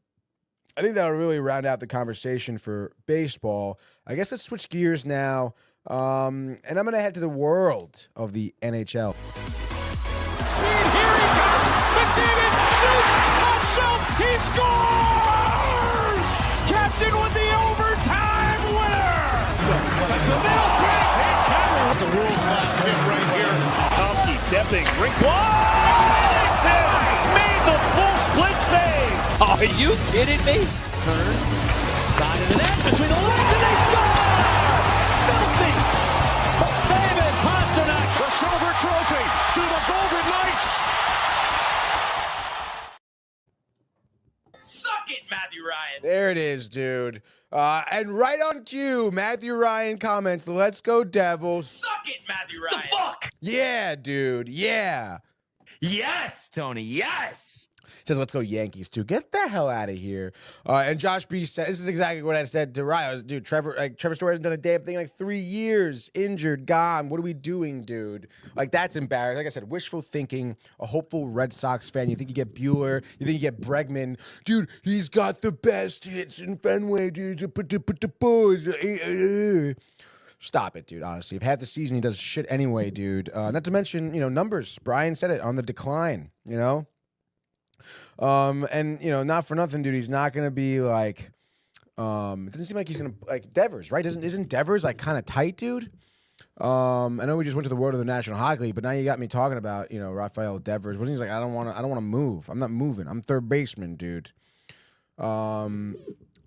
D: I think that'll really round out the conversation for baseball. I guess let's switch gears now, and I'm going to head to the world of the NHL.
E: Here he comes. McDavid shoots. Top shelf. He scores. Captain with the overtime winner. That's the middle. Great hit. That's a world-class hit right here. Tomsky stepping. Rink wide. Made the full split save. Are you kidding me? Turn. Side of the net. Between the legs and they score. Filthy. McDavid. Pasternak. The silver trophy to the Golden Knights.
A: Suck it, Matthew Ryan.
D: There it is, dude. And right on cue, Matthew Ryan comments, "Let's go Devils."
A: Suck it, Matthew Ryan.
F: The fuck?
D: Yeah, dude. Yeah.
A: Yes, Tony. Yes.
D: Says, "Let's go Yankees, too." Get the hell out of here. And Josh B said, this is exactly what I said to Ryan. Dude, Trevor Story hasn't done a damn thing in like 3 years. Injured, gone. What are we doing, dude? Like, that's embarrassing. Like I said, wishful thinking, a hopeful Red Sox fan. You think you get Bueller. You think you get Bregman. Dude, he's got the best hits in Fenway, dude. Stop it, dude, honestly. If half the season he does shit anyway, dude. Not to mention, numbers. Brian said it, on the decline, And, not for nothing, dude, he's not going to be like, it doesn't seem like he's going to, like, Devers, right? Isn't Devers, like, kind of tight, dude? I know we just went to the world of the National Hockey League, but now you got me talking about, Rafael Devers. What he's like, I don't want to move. I'm not moving. I'm third baseman, dude.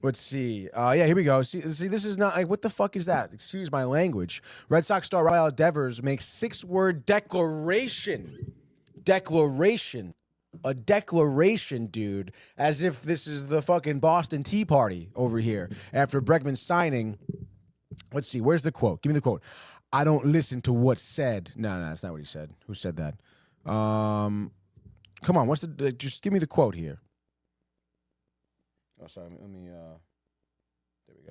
D: Let's see. Yeah, here we go. See, this is not, like, what the fuck is that? Excuse my language. Red Sox star Rafael Devers makes 6-word declaration. A declaration, dude, as if this is the fucking Boston Tea Party over here after Bregman signing. Let's see. Where's the quote? Give me the quote. "I don't listen to what's said." No, that's not what he said. Who said that? Come on. What's the? Just give me the quote here. Oh, sorry. Let me. There we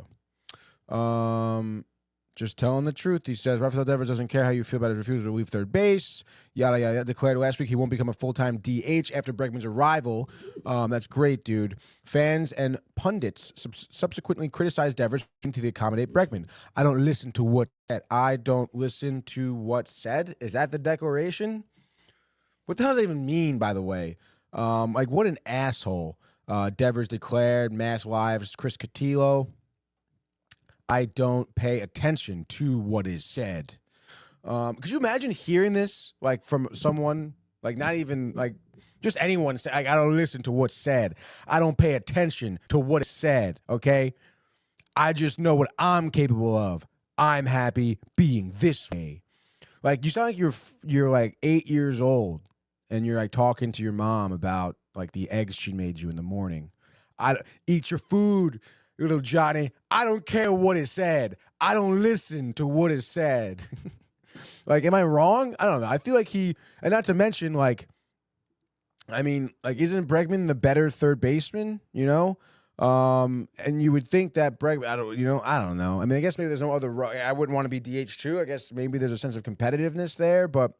D: go. Just telling the truth, he says. Rafael Devers doesn't care how you feel about his refusal to leave third base. Yada, yada. Declared last week he won't become a full-time DH after Bregman's arrival. That's great, dude. Fans and pundits subsequently criticized Devers to accommodate Bregman. "I don't listen to what said." I don't listen to what said? Is that the declaration? What the hell does that even mean, by the way? Like, what an asshole. Devers declared, Mass Live's Chris Cotillo. "I don't pay attention to what is said." Could you imagine hearing this, like, from someone, like, not even, like, just anyone say, like, "I don't listen to what's said. I don't pay attention to what is said," okay? I just know what I'm capable of. I'm happy being this way. Like, you sound like you're like 8 years old and you're like talking to your mom about like the eggs she made you in the morning. Eat your food, little Johnny. I don't care what it said. I don't listen to what it said. Like, am I wrong? I don't know. I feel like and not to mention, like, I mean, like, isn't Bregman the better third baseman, you know? And you would think that Bregman, I don't know. I mean, I guess maybe there's no other, I wouldn't want to be DH too. I guess maybe there's a sense of competitiveness there, but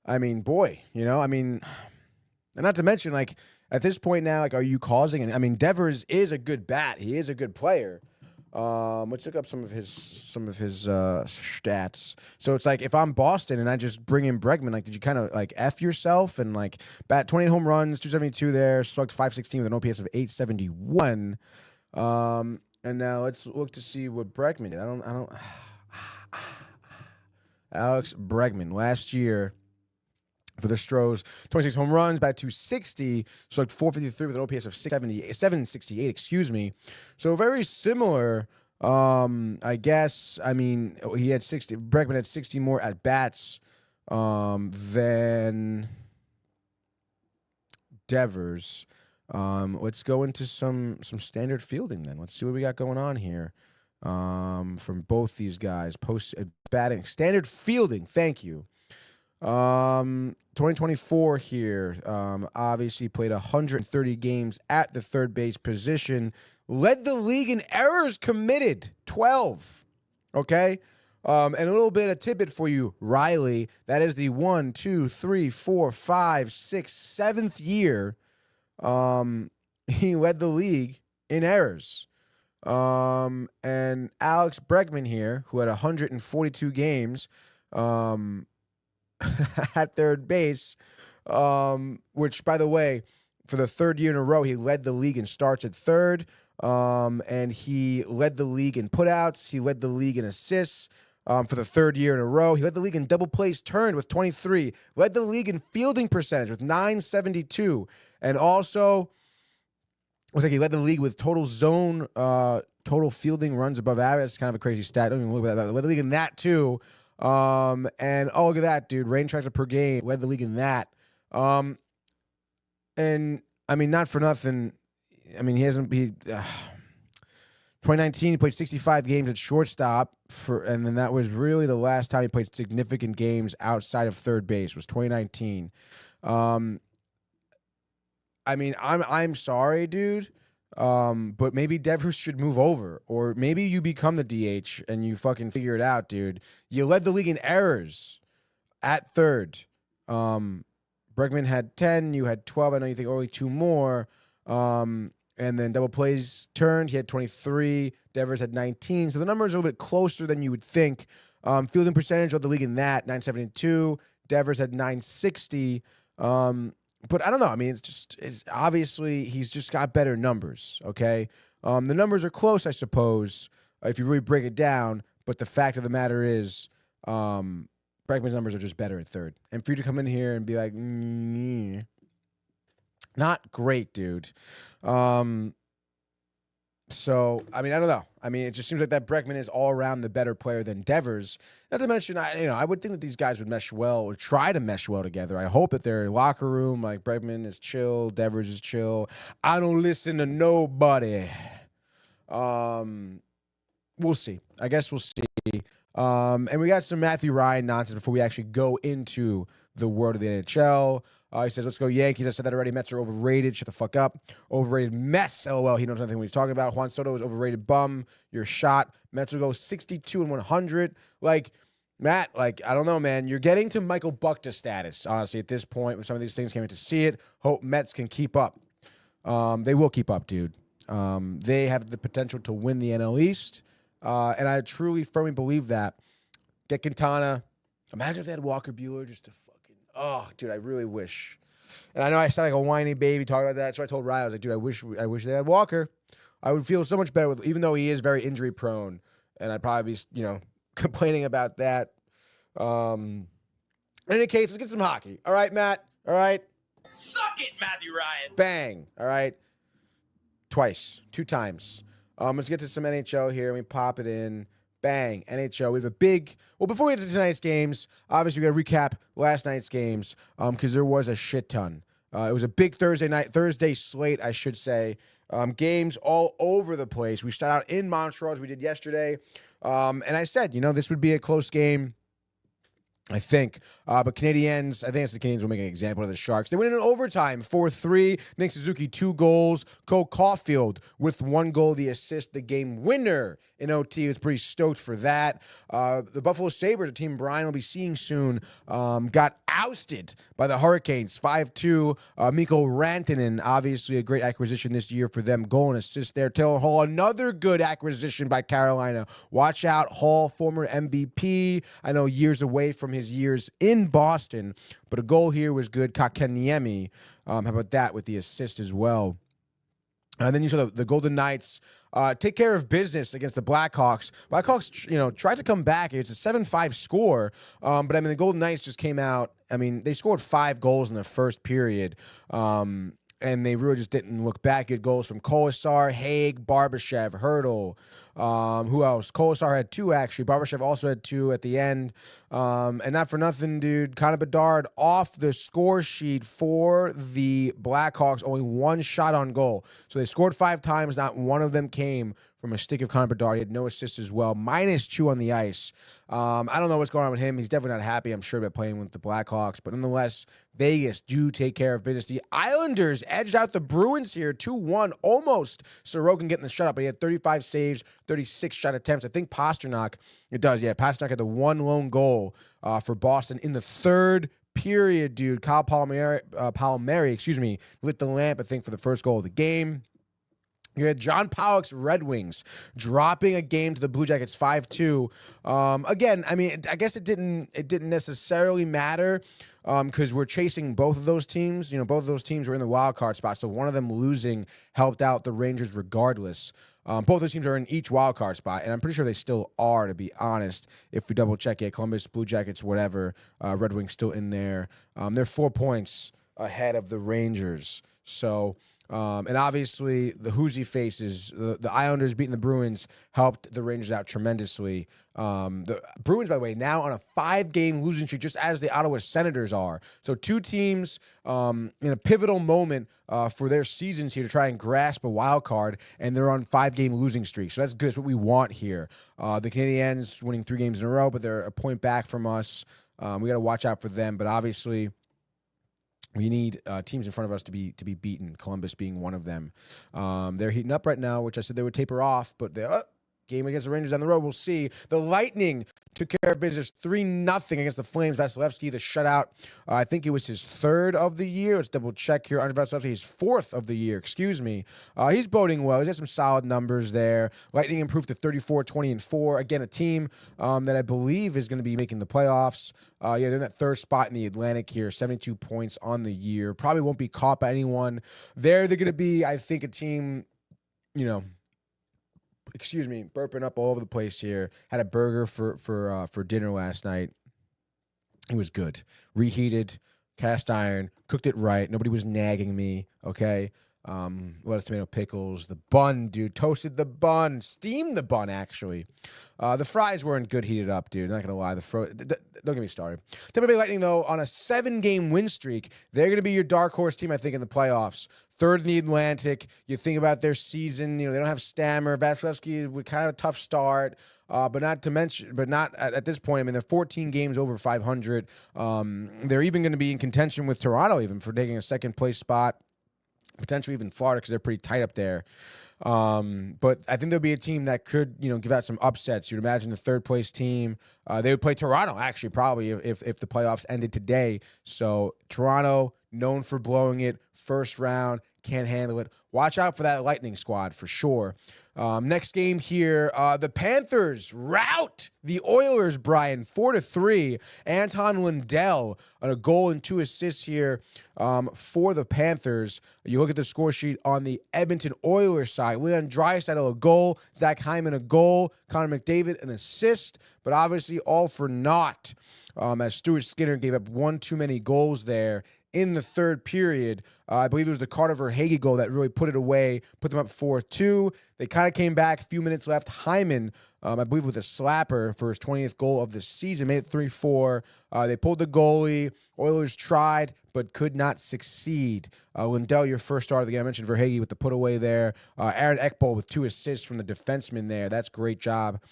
D: I mean, boy, you know, I mean, and not to mention, like, at this point now, like, are you causing? I mean, Devers is a good bat. He is a good player. Let's look up some of his stats. So it's like, if I'm Boston and I just bring in Bregman, like, did you kind of like F yourself and like bat 28 home runs, 272 there, slugged 516 with an OPS of 871. And now let's look to see what Bregman did. I don't. Alex Bregman last year for the Stros, 26 home runs, bat 260, slugged 453 with an OPS of 768, excuse me. So very similar, I guess. I mean, Bregman had 60 more at bats than Devers. Let's go into some standard fielding then. Let's see what we got going on here from both these guys. Batting, standard fielding, thank you. 2024 here, obviously played 130 games at the third base position, led the league in errors committed, 12. Okay. And a little bit of tidbit for you, Riley. That is the 1, 2, 3, 4, 5, 6, 7th year. He led the league in errors. And Alex Bregman here, who had 142 games, at third base, which, by the way, for the third year in a row, he led the league in starts at third, and he led the league in putouts. He led the league in assists for the third year in a row. He led the league in double plays turned with 23, led the league in fielding percentage with 972, and also looks like he led the league with total fielding runs above average. That's kind of a crazy stat. Don't even look at that. Led the league in that too. And look at that, dude. Rain tracks per game, led the league in that. And I mean, not for nothing. I mean, 2019, he played 65 games at shortstop and then that was really the last time he played significant games outside of third base was 2019. I mean, I'm sorry, dude. But maybe Devers should move over, or maybe you become the DH and you fucking figure it out, dude. You led the league in errors at third. Bregman had 10, you had 12. I know you think only 2 more. And then double plays turned, he had 23. Devers had 19. So the number is a little bit closer than you would think. Fielding percentage of the league in that, 972. Devers had 960. But I don't know. I mean, it's obviously he's just got better numbers, okay? The numbers are close, I suppose, if you really break it down. But the fact of the matter is, Bregman's numbers are just better at third. And for you to come in here and be like, not great, dude. So, I mean, I don't know. I mean, it just seems like that Bregman is all around the better player than Devers. Not to mention, I would think that these guys would mesh well or try to mesh well together. I hope that their locker room, like Bregman is chill, Devers is chill. I don't listen to nobody. We'll see. I guess we'll see. And we got some Matthew Ryan nonsense before we actually go into the world of the NHL. He says, let's go Yankees. I said that already. Mets are overrated. Shut the fuck up. Overrated Mets. LOL. He knows nothing what he's talking about. Juan Soto is overrated bum. You're shot. Mets will go 62 and 100. Like, Matt, like, I don't know, man. You're getting to Michael Buckta status, honestly, at this point. When some of these things came in to see it. Hope Mets can keep up. They will keep up, dude. They have the potential to win the NL East. And I truly, firmly believe that. Get Quintana. Imagine if they had Walker Buehler just to oh, dude, I really wish. And I know I sound like a whiny baby talking about that. So I told Ryan, I was like, dude, I wish they had Walker. I would feel so much better with, even though he is very injury prone, and I'd probably be, complaining about that. In any case, let's get some hockey. All right, Matt. All right.
A: Suck it, Matthew Ryan.
D: Bang. All right. 2 times. Let's get to some NHL here. Let me pop it in. Bang, NHL. We have a big. Well, before we get to tonight's games, obviously we got to recap last night's games because there was a shit ton. It was a big Thursday slate, I should say. Games all over the place. We start out in Montreal as we did yesterday, and I said, this would be a close game. I think. But Canadiens, I think it's the Canadiens will make an example of the Sharks. They win in overtime, 4-3. Nick Suzuki, 2 goals. Cole Caulfield with 1 goal, the assist, the game winner in OT. Was pretty stoked for that. The Buffalo Sabres, a team Brian will be seeing soon, got ousted by the Hurricanes, 5-2. Mikko Rantanen, obviously a great acquisition this year for them. Goal and assist there. Taylor Hall, another good acquisition by Carolina. Watch out, Hall, former MVP. I know years away from his years in Boston, but a goal here was good. Kakaniemi, how about that with the assist as well? And then you saw the Golden Knights take care of business against the Blackhawks. Blackhawks, tried to come back. It's a 7-5 score, but the Golden Knights just came out. They scored 5 goals in the first period, and they really just didn't look back. Good goals from Kolasar, Haig, Barbashev, Hurdle. Who else? Kolasar had 2, actually. Barbashev also had 2 at the end. And not for nothing, dude, Connor Bedard off the score sheet for the Blackhawks, only 1 shot on goal. So they scored 5 times. Not one of them came from a stick of Connor Bedard. He had no assists as well. -2 on the ice. I don't know what's going on with him. He's definitely not happy, I'm sure, about playing with the Blackhawks. But nonetheless, Vegas do take care of business. The Islanders edged out the Bruins here, 2-1. Almost Sorokin getting the shutout, but he had 35 saves, 36 shot attempts. I think Pasternak, Pasternak had the 1 lone goal for Boston in the third period, dude. Kyle Palmieri, lit the lamp, I think, for the first goal of the game. You had John Pollock's Red Wings dropping a game to the Blue Jackets 5-2. Again, I guess it didn't necessarily matter because we're chasing both of those teams. Both of those teams were in the wild card spot, so one of them losing helped out the Rangers regardless. Both those teams are in each wild card spot, and I'm pretty sure they still are, to be honest. If we double check it, Columbus, Blue Jackets, whatever, Red Wings still in there. They're 4 points ahead of the Rangers. So. And obviously, the Hoosie faces, the Islanders beating the Bruins helped the Rangers out tremendously. The Bruins, by the way, now on a 5-game losing streak, just as the Ottawa Senators are. So 2 teams in a pivotal moment for their seasons here to try and grasp a wild card, and they're on 5-game losing streak. So that's good. That's what we want here. The Canadiens winning 3 games in a row, but they're a point back from us. We got to watch out for them. But obviously, we need teams in front of us to be beaten, Columbus being one of them. They're heating up right now, which I said they would taper off, but the game against the Rangers down the road, we'll see. The Lightning took care of business 3-0 against the Flames. Vasilevsky, the shutout, I think it was his 3rd of the year. Let's double check here. Andre Vasilevsky, his 4th of the year, excuse me. He's boding well. He's got some solid numbers there. Lightning improved to 34-20-4. Again, a team that I believe is going to be making the playoffs. They're in that 3rd spot in the Atlantic here, 72 points on the year. Probably won't be caught by anyone. They're going to be, I think, a team, burping up all over the place here. Had a burger for dinner last night. It was good. Reheated, cast iron, cooked it right. Nobody was nagging me, okay? Lettuce, tomato, pickles. The bun, dude. Toasted the bun. Steamed the bun, actually. The fries weren't good heated up, dude. Not going to lie. Don't get me started. Tampa Bay Lightning, though, on a 7-game win streak, they're going to be your dark horse team, I think, in the playoffs. 3rd in the Atlantic. You think about their season. They don't have Stammer. Vasilevsky with kind of a tough start. But not at this point. They're 14 games over 500. They're even going to be in contention with Toronto, even for taking a 2nd place spot. Potentially even Florida, because they're pretty tight up there. But I think there'll be a team that could, give out some upsets. You'd imagine the 3rd place team. They would play Toronto, actually, probably if the playoffs ended today. So Toronto, known for blowing it, 1st round, can't handle it. Watch out for that Lightning squad for sure. Next game here, the Panthers rout the Oilers, Brian, 4-3. Anton Lundell on a goal and 2 assists here for the Panthers. You look at the score sheet on the Edmonton Oilers side. Leon Draisaitl a goal, Zach Hyman a goal, Connor McDavid an assist, but obviously all for naught. As Stuart Skinner gave up 1 too many goals there in the third period. I believe it was the Carter Verhaeghe goal that really put it away, put them up 4-2. They kind of came back, a few minutes left. Hyman, I believe with a slapper for his 20th goal of the season, made it 3-4. They pulled the goalie. Oilers tried, but could not succeed. Lindell, your first star of the game. I mentioned Verhaeghe with the put away there. Aaron Ekbal with 2 assists from the defenseman there. That's great job.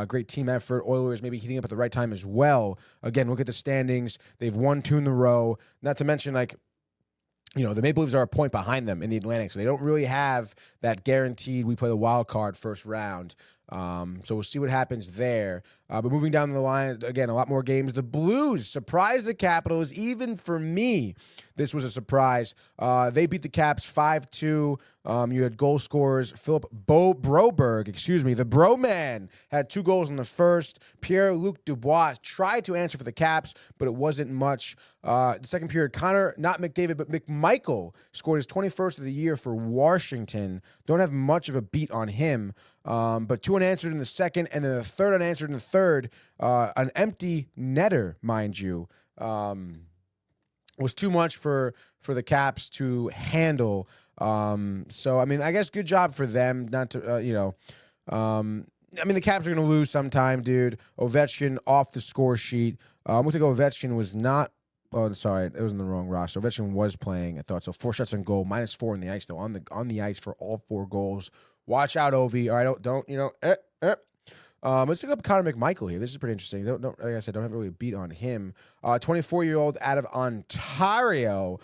D: Great team effort. Oilers maybe heating up at the right time as well. Again, look at the standings. They've won 2 in a row. Not to mention, like, you know, the Maple Leafs are a point behind them in the Atlantic, so they don't really have that guaranteed we play the wild card first round. So we'll see what happens there. But moving down the line, again, a lot more games. The Blues surprised the Capitals. Even for me, this was a surprise. They beat the Caps 5-2. You had goal scorers. Philip Broberg, the Bro Man, had 2 goals in the first. Pierre-Luc Dubois tried to answer for the Caps, but it wasn't much. The second period, Connor, not McDavid, but McMichael scored his 21st of the year for Washington. Don't have much of a beat on him. But 2 unanswered in the second, and then the third unanswered in the third. An empty netter, mind you, was too much for the Caps to handle. So, I mean, I guess good job for them. Not to, I mean, the Caps are going to lose sometime, dude. Ovechkin off the score sheet. I think Ovechkin was not. Oh, sorry, it was in the wrong roster. Ovechkin was playing, I thought. So 4 shots on goal, -4 on the ice, though. On the ice for all 4 goals. Watch out, Ovi. All right, don't let's look up Connor McMichael here. This is pretty interesting. Don't like I said, don't have really a beat on him. 24-year-old out of Ontario.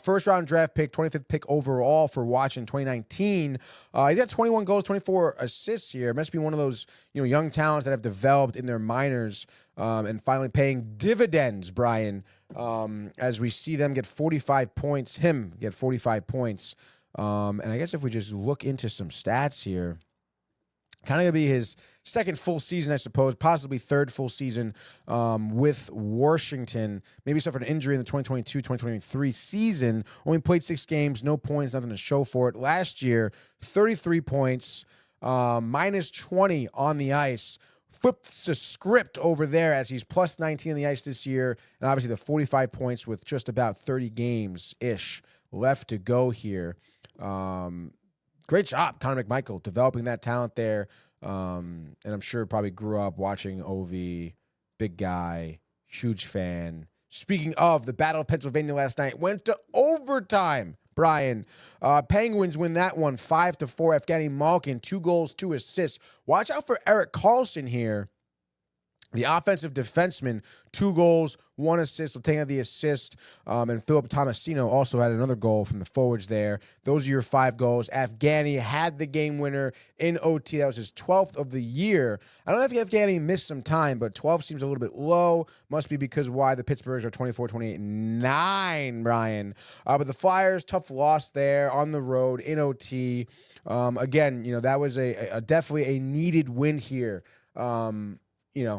D: First round draft pick, 25th pick overall for Washington 2019. He's got 21 goals, 24 assists here. Must be one of those young talents that have developed in their minors and finally paying dividends, Brian. As we see them get 45 points, him get 45 points. And I guess if we just look into some stats here, kind of going to be his second full season, I suppose, possibly third full season with Washington. Maybe suffered an injury in the 2022-2023 season. Only played 6 games, no points, nothing to show for it. Last year, 33 points, -20 on the ice. Flips the script over there as he's +19 on the ice this year. And obviously the 45 points with just about 30 games-ish left to go here. Great job, Connor McMichael, developing that talent there. And I'm sure probably grew up watching Ovi, big guy, huge fan. Speaking of the Battle of Pennsylvania last night, went to overtime, Brian. Penguins win that one 5-4. Evgeny Malkin, 2 goals, 2 assists. Watch out for Erik Karlsson here. The offensive defenseman, 2 goals, 1 assist. We'll take out the assist. And Philip Tomasino also had another goal from the forwards there. Those are your 5 goals. Evgeny had the game winner in OT. That was his 12th of the year. I don't know if Evgeny missed some time, but 12 seems a little bit low. Must be because why the Pittsburghs are 24-28-9, Brian. But the Flyers, tough loss there on the road in OT. Again, that was a definitely a needed win here.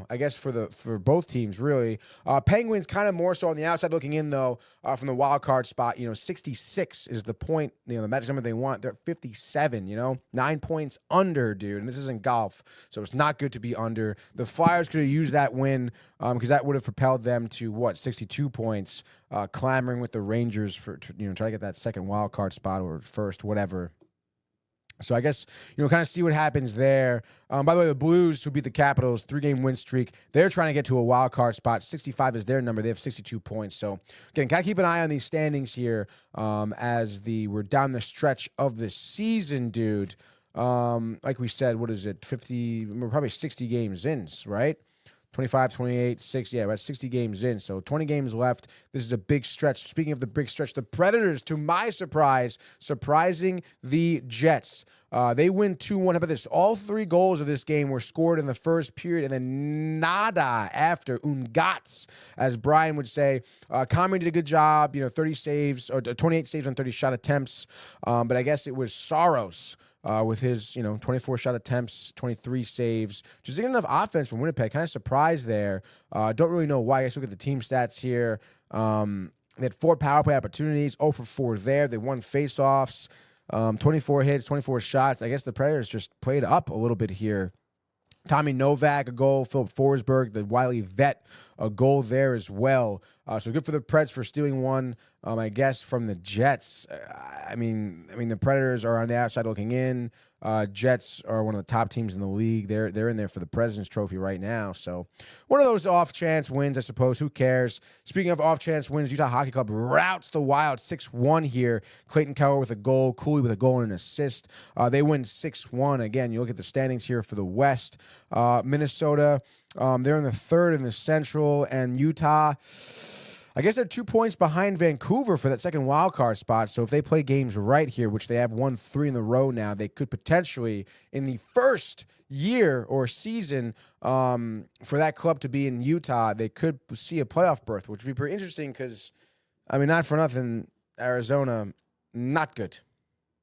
D: I guess for both teams, really. Penguins kind of more so on the outside looking in, though, from the wild card spot. 66 is the point, the magic number they want. They're at 57, 9 points under, dude. And this isn't golf, so it's not good to be under. The Flyers could have used that win because that would have propelled them to, 62 points, clamoring with the Rangers for, try to get that second wild card spot or first, whatever. So I guess, kind of see what happens there. By the way, the Blues, who beat the Capitals, 3-game win streak, they're trying to get to a wild card spot. 65 is their number. They have 62 points. So, again, got to keep an eye on these standings here as we're down the stretch of the season, dude. Like we said, what is it? 50, we're probably 60 games in, right? 25, 28, 6. Yeah, we're at 60 games in. So 20 games left. This is a big stretch. Speaking of the big stretch, the Predators, to my surprise, surprising the Jets. They win 2-1. How about this? All 3 goals of this game were scored in the first period and then nada after. Ungats, as Brian would say. Comrie did a good job, 30 saves, or 28 saves on 30 shot attempts. But I guess it was Saros. With his, 24 shot attempts, 23 saves. Just enough offense from Winnipeg. Kind of surprised there. Don't really know why. I guess look at the team stats here. They had 4 power play opportunities, 0 for 4 there. They won faceoffs, 24 hits, 24 shots. I guess the Predators just played up a little bit here Tommy Novak, a goal. Philip Forsberg, the wily vet, a goal there as well. So good for the Preds for stealing one, I guess, from the Jets. I mean, the Predators are on the outside looking in. Jets are one of the top teams in the league. They're in there for the President's Trophy right now. So one of those off-chance wins, I suppose. Who cares? Speaking of off-chance wins, Utah Hockey Club routs the Wild 6-1 here. Clayton Keller with a goal. Cooley with a goal and an assist. They win 6-1. Again, you look at the standings here for the West. Minnesota, they're in the third in the Central. And Utah, I guess they're 2 points behind Vancouver for that second wild card spot. So if they play games right here, which they have won 3 in a row now, they could potentially, in the first year or season for that club to be in Utah, they could see a playoff berth, which would be pretty interesting because, I mean, not for nothing, Arizona, not good.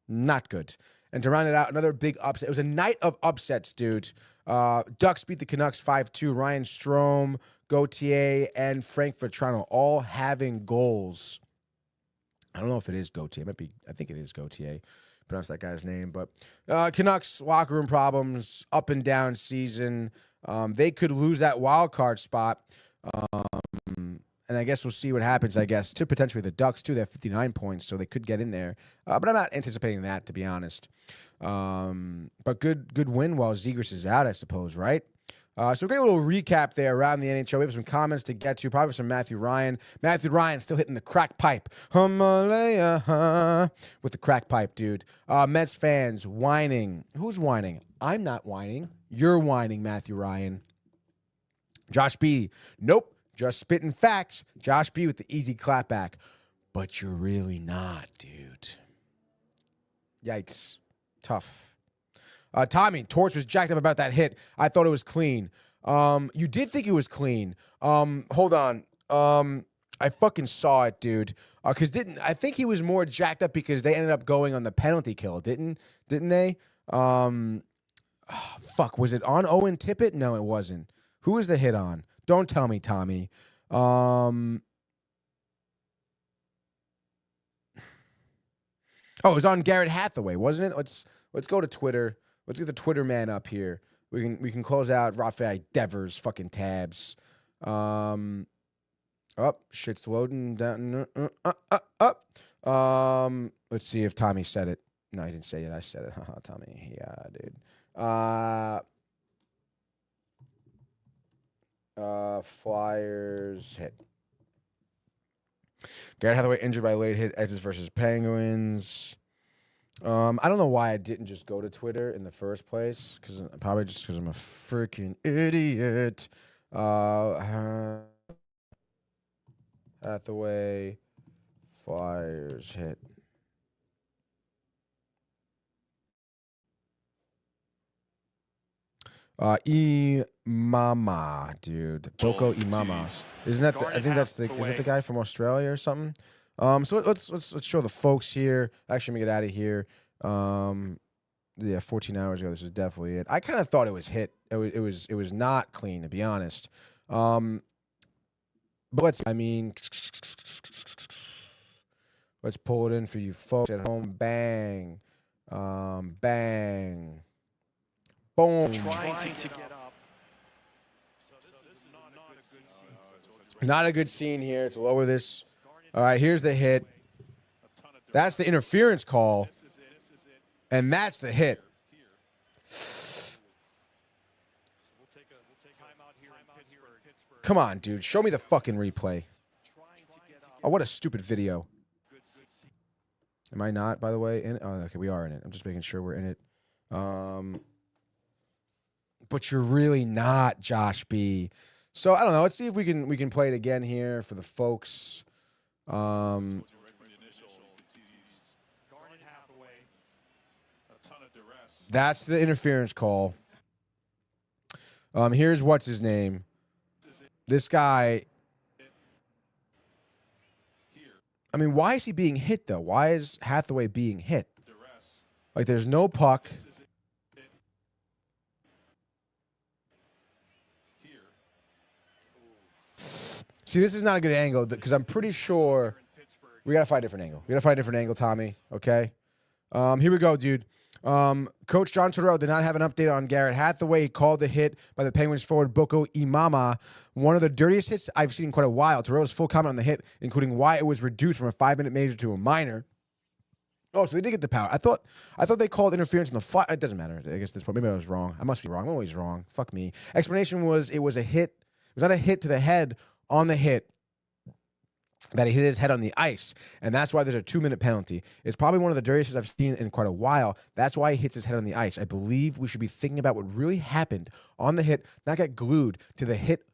D: Not good. And to round it out, another big upset. It was a night of upsets, dude. Ducks beat the Canucks 5-2. Ryan Strome, Gauthier, and Frank Vetrano all having goals. I don't know if it is Gauthier. It might be. I think it is Gauthier. Pronounce that guy's name. But Canucks locker room problems, up and down season. They could lose that wild card spot. And I guess we'll see what happens, I guess, to potentially the Ducks, too. They have 59 points, so they could get in there. But I'm not anticipating that, to be honest. But good win while Zegras is out, I suppose, right? So great little recap there around the NHL. We have some comments to get to, probably from Matthew Ryan. Matthew Ryan still hitting the crack pipe. Himalaya with the crack pipe, dude. Mets fans whining. Who's whining? I'm not whining. You're whining, Matthew Ryan. Josh B. Nope. Just spitting facts. Josh B with the easy clapback. But you're really not, dude. Yikes. Tough. Tommy, Torch was jacked up about that hit. I thought it was clean. You did think it was clean. Hold on. I fucking saw it, dude. Because I think he was more jacked up because they ended up going on the penalty kill, didn't they? Fuck, was it on Owen Tippett? No, it wasn't. Who was the hit on? Don't tell me, Tommy. Oh, it was on Garrett Hathaway, wasn't it? Let's go to Twitter. Let's get the Twitter man up here. We can close out Rafael Devers fucking tabs. Shit's loading down. Let's see if Tommy said it. No, he didn't say it. I said it. Haha, Tommy. Yeah, dude. Flyers hit. Garrett Hathaway injured by late hit. Edges versus Penguins. I don't know why I didn't just go to Twitter in the first place. Probably just because I'm a freaking idiot. Hathaway Flyers hit. Imama, dude. Boko Imama. Isn't that I think that's is that the guy from Australia or something? So let's show the folks here. Actually, let me get out of here. Yeah, 14 hours ago. This is definitely it. I kind of thought it was hit. It was not clean, to be honest. But let's pull it in for you folks at home. Bang, bang. Boom.
E: Trying to get up.
D: Not a good scene here to lower this. All right, here's the hit. That's the interference call. And that's the hit. Come on, dude. Show me the fucking replay. Oh, what a stupid video. Am I not, by the way, in it? Oh, okay, we are in it. I'm just making sure we're in it. But you're really not, Josh B. So I don't know. Let's see if we can play it again here for the folks. That's the interference call. Here's what's his name. This guy. I mean, why is he being hit though? Why is Hathaway being hit? Like, there's no puck. See, this is not a good angle because I'm pretty sure we got to find a different angle. We got to find a different angle, Tommy. Okay? Here we go, dude. Coach John Tortorella did not have an update on Garrett Hathaway. He called the hit by the Penguins forward Boko Imama one of the dirtiest hits I've seen in quite a while. Tortorella's full comment on the hit, including why it was reduced from a 5-minute major to a minor. Oh, so they did get the power. I thought they called interference in the fight. It doesn't matter. I guess this point. Maybe I was wrong. I must be wrong. I'm always wrong. Fuck me. Explanation was it was a hit. It was not a hit to the head on the hit. That he hit his head on the ice, and that's why there's a 2-minute penalty. It's probably one of the dirtiest I've seen in quite a while. That's why he hits his head on the ice. I believe we should be thinking about what really happened on the hit, not get glued to the hit,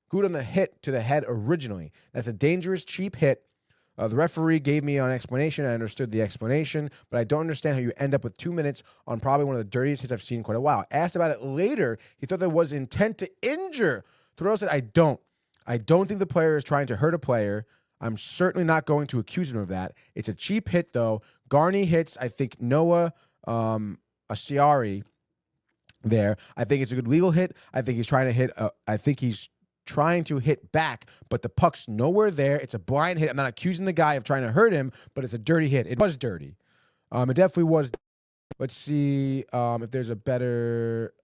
D: glued on the hit to the head originally. That's a dangerous, cheap hit. The referee gave me an explanation. I understood the explanation, but I don't understand how you end up with 2 minutes on probably one of the dirtiest hits I've seen in quite a while. Asked about it later, he thought there was intent to injure. Tortorella said, I don't think the player is trying to hurt a player. I'm certainly not going to accuse him of that. It's a cheap hit, though. Garney hits, I think, Noah Asiari there. I think it's a good legal hit. I think he's trying to hit. I think he's trying to hit back, but the puck's nowhere there. It's a blind hit. I'm not accusing the guy of trying to hurt him, but it's a dirty hit. It was dirty. It definitely was. Let's see if there's a better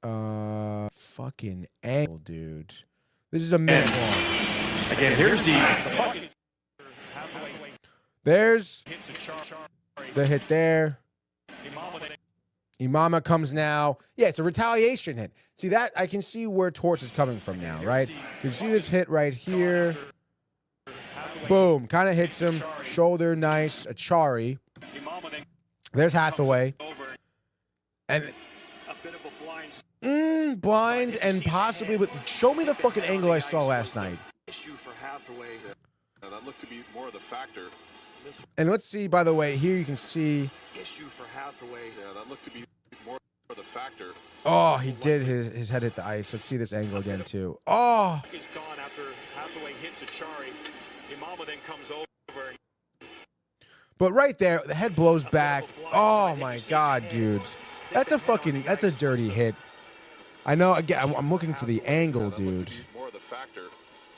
D: fucking angle, dude. This is a minute long.
E: Again, here's
D: There's the hit there. Imama comes now. Yeah, it's a retaliation hit. See that? I can see where Torts is coming from now, right? You can see this hit right here. Boom. Kind of hits him. Shoulder, nice. Achari. There's Hathaway. And blind and possibly, but show me the fucking angle I saw last night.
F: Issue for Hathaway. That looked to be more of the factor.
D: And let's see, by the way, here you can see.
F: Issue for Hathaway. That looked to be more of the factor.
D: Oh, he did. His head hit the ice. Let's see this angle again, too. Oh.
E: Is gone after Hathaway hits Achari. Imama then comes over.
D: But right there, the head blows back. Oh, my God, dude. That's a dirty hit. I know, again, I'm looking for the angle, dude.
F: More of the factor.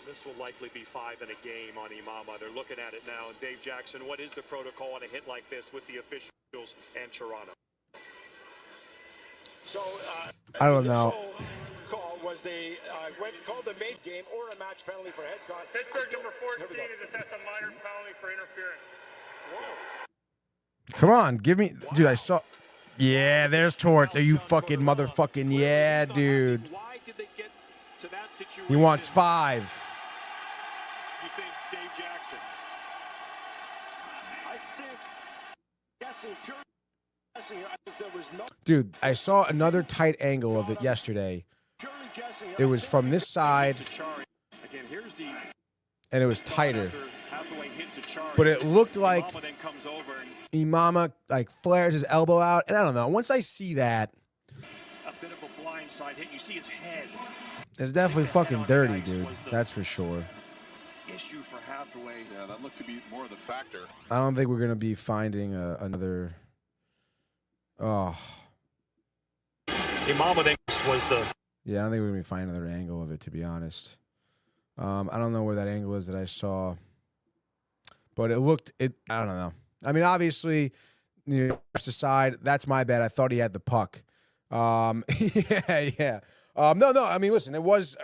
E: This will likely be 5 in a game on Imama. They're looking at it now. And Dave Jackson, what is the protocol on a hit like this with the officials and Toronto?
G: So,
D: I don't know.
G: Call was they called the made game or a match penalty for head contact.
H: Pittsburgh number 14 is assessed a minor penalty for interference.
D: Come on, give me, dude. I saw. Yeah, there's Torts. Are you fucking motherfucking yeah, dude?
E: Why did they get to that situation?
D: He wants 5.
E: You think Dave Jackson?
G: I think pure guessing here, as there was no
D: Dude, I saw another tight angle of it yesterday.
G: purely guessing.
D: It was from this side,
E: Again, here's the
D: and it was tighter.
E: Hathaway hits Achari.
D: But it looked like
E: Imama then comes over and
D: Imama like flares his elbow out, and I don't know. Once I see that,
E: a bit of a blind side hit. You see his head.
D: it's definitely fucking dirty, dude. That's for sure.
F: Issue for Hathaway. That looked to be more of the factor.
D: I don't think we're gonna be finding another. Oh,
E: Imama then was the
D: yeah. I don't think we're gonna be finding another angle of it, to be honest. I don't know where that angle is that I saw, but it looked. I don't know. I mean, obviously, you know, aside, that's my bad. I thought he had the puck. Yeah. No. I mean, listen, it was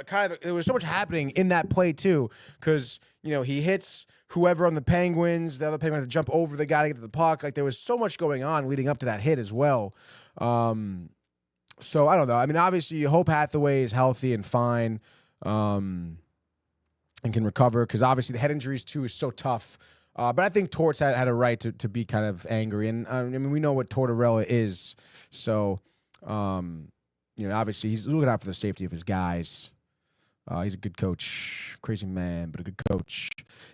D: there was so much happening in that play too, because you know he hits whoever on the Penguins. The other Penguins had to jump over the guy to get to the puck. Like there was so much going on leading up to that hit as well. So I don't know. I mean, obviously, you hope Hathaway is healthy and fine, and can recover, because obviously the head injuries too is so tough. But I think Torts had a right to be kind of angry, and I mean we know what Tortorella is, so you know obviously he's looking out for the safety of his guys. He's a good coach, crazy man, but a good coach.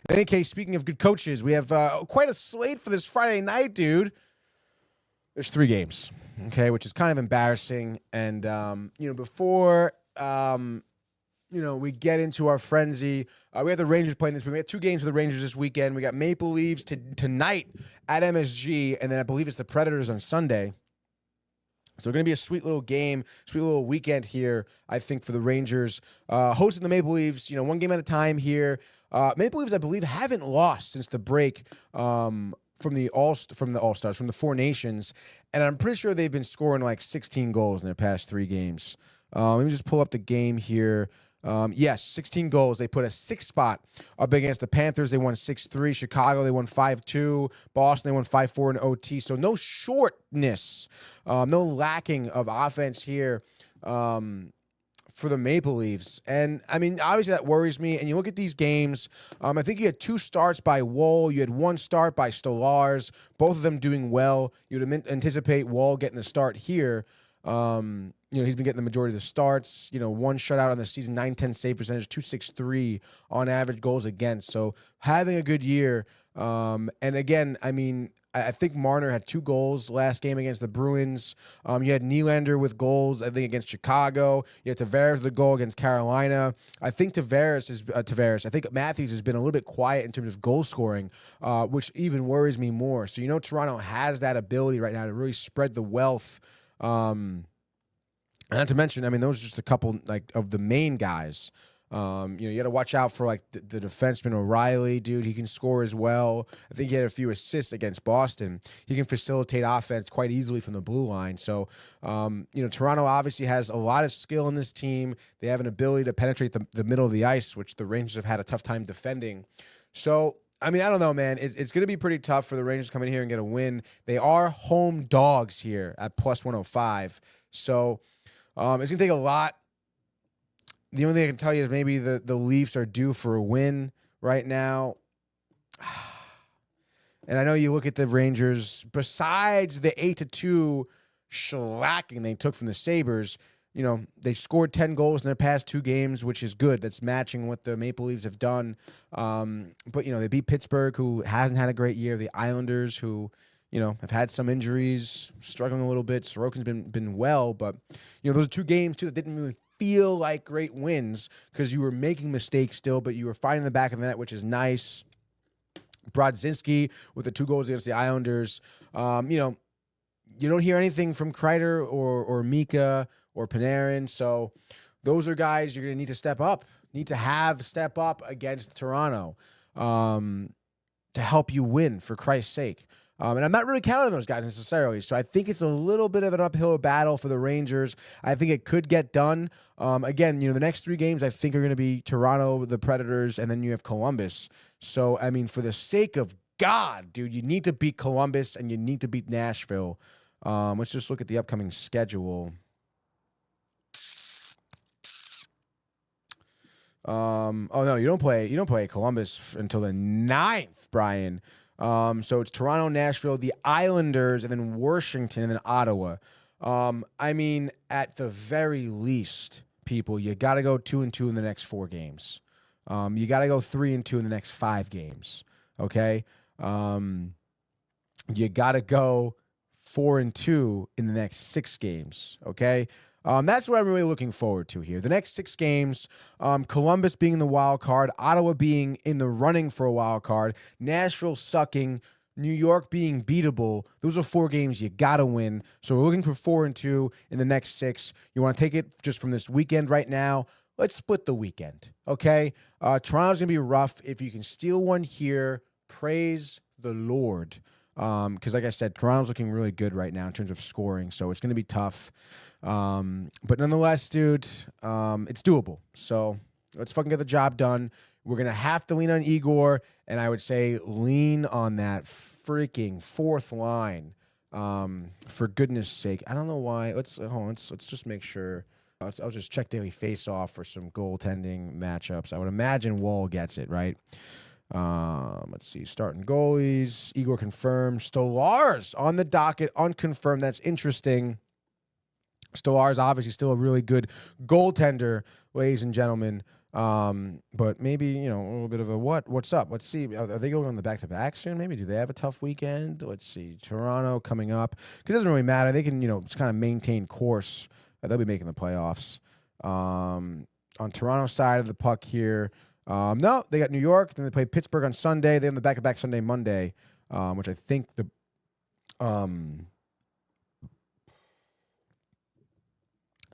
D: In any case, speaking of good coaches, we have quite a slate for this Friday night, dude. There's 3 games, okay, which is kind of embarrassing, and you know before. You know, we get into our frenzy. We have the Rangers playing this week. We have 2 games for the Rangers this weekend. We got Maple Leafs tonight at MSG, and then I believe it's the Predators on Sunday. So it's going to be a sweet little game, sweet little weekend here, I think, for the Rangers. Hosting the Maple Leafs, you know, 1 game at a time here. Maple Leafs, I believe, haven't lost since the break from the All-Stars, from the Four Nations, and I'm pretty sure they've been scoring like 16 goals in their past 3 games. Let me just pull up the game here. Yes, 16 goals. They put a 6th spot up against the Panthers. They won 6-3. Chicago, they won 5-2. Boston, they won 5-4 in OT. So no shortness, no lacking of offense here for the Maple Leafs. And, I mean, obviously that worries me. And you look at these games, I think you had 2 starts by Woll. You had 1 start by Stolarz, both of them doing well. You'd anticipate Woll getting the start here. He's been getting the majority of the starts, 1 shutout on the season, 9-10 save percentage, 263 on average goals against. So having a good year. And again, I mean, I think Marner had 2 goals last game against the Bruins. You had Nylander with goals, I think, against Chicago. You had Tavares with a goal against Carolina. I think I think Matthews has been a little bit quiet in terms of goal scoring, which even worries me more. So, Toronto has that ability right now to really spread the wealth. And not to mention, I mean, those are just a couple of the main guys. You got to watch out for the defenseman O'Reilly, dude. He can score as well. I think he had a few assists against Boston. He can facilitate offense quite easily from the blue line. So, Toronto obviously has a lot of skill in this team. They have an ability to penetrate the middle of the ice, which the Rangers have had a tough time defending. So, I mean, I don't know, man. It's going to be pretty tough for the Rangers to come in here and get a win. They are home dogs here at plus 105. So, it's going to take a lot. The only thing I can tell you is maybe the Leafs are due for a win right now. And I know you look at the Rangers, besides the 8-2 shellacking they took from the Sabres, they scored 10 goals in their past 2 games, which is good. That's matching what the Maple Leafs have done. But, they beat Pittsburgh, who hasn't had a great year. The Islanders, who, have had some injuries, struggling a little bit. Sorokin's been well, but, those are 2 games, too, that didn't really feel like great wins because you were making mistakes still, but you were finding the back of the net, which is nice. Brodzinski with the 2 goals against the Islanders. You don't hear anything from Kreider or Mika or Panarin, so those are guys you're going to need to step up against Toronto to help you win, for Christ's sake. And I'm not really counting on those guys necessarily. So I think it's a little bit of an uphill battle for the Rangers. I think it could get done. Again, the next 3 games I think are going to be Toronto, the Predators, and then you have Columbus. So, I mean, for the sake of God, dude, you need to beat Columbus and you need to beat Nashville. Let's just look at the upcoming schedule. No, you don't play Columbus until the 9th, Brian. So it's Toronto, Nashville, the Islanders, and then Washington, and then Ottawa. I mean, at the very least, people, you got to go 2-2 in the next 4 games. You got to go 3-2 in the next 5 games. Okay. You got to go 4-2 in the next 6 games. Okay. That's what I'm really looking forward to here. The next 6 games, Columbus being in the wild card, Ottawa being in the running for a wild card, Nashville sucking, New York being beatable. Those are 4 games you got to win. So we're looking for 4-2 in the next 6. You want to take it just from this weekend right now. Let's split the weekend, okay? Toronto's going to be rough. If you can steal one here, praise the Lord. Because like I said, Toronto's looking really good right now in terms of scoring, so it's going to be tough. But nonetheless, dude, it's doable. So let's fucking get the job done. We're going to have to lean on Igor, and I would say lean on that freaking 4th line, for goodness sake. I don't know why. Let's just make sure. I'll just check daily face-off for some goaltending matchups. I would imagine Woll gets it, right? Let's see. Starting goalies. Igor confirmed. Stolarz on the docket, unconfirmed. That's interesting. Stolarz obviously still a really good goaltender, ladies and gentlemen. But maybe, a little bit of a what's up? Let's see. Are they going on the back-to-back soon? Maybe. Do they have a tough weekend? Let's see. Toronto coming up. Because it doesn't really matter. They can, just kind of maintain course. They'll be making the playoffs. On Toronto side of the puck here, no, they got New York. Then they play Pittsburgh on Sunday. They have the back-to-back Sunday, Monday, which I think the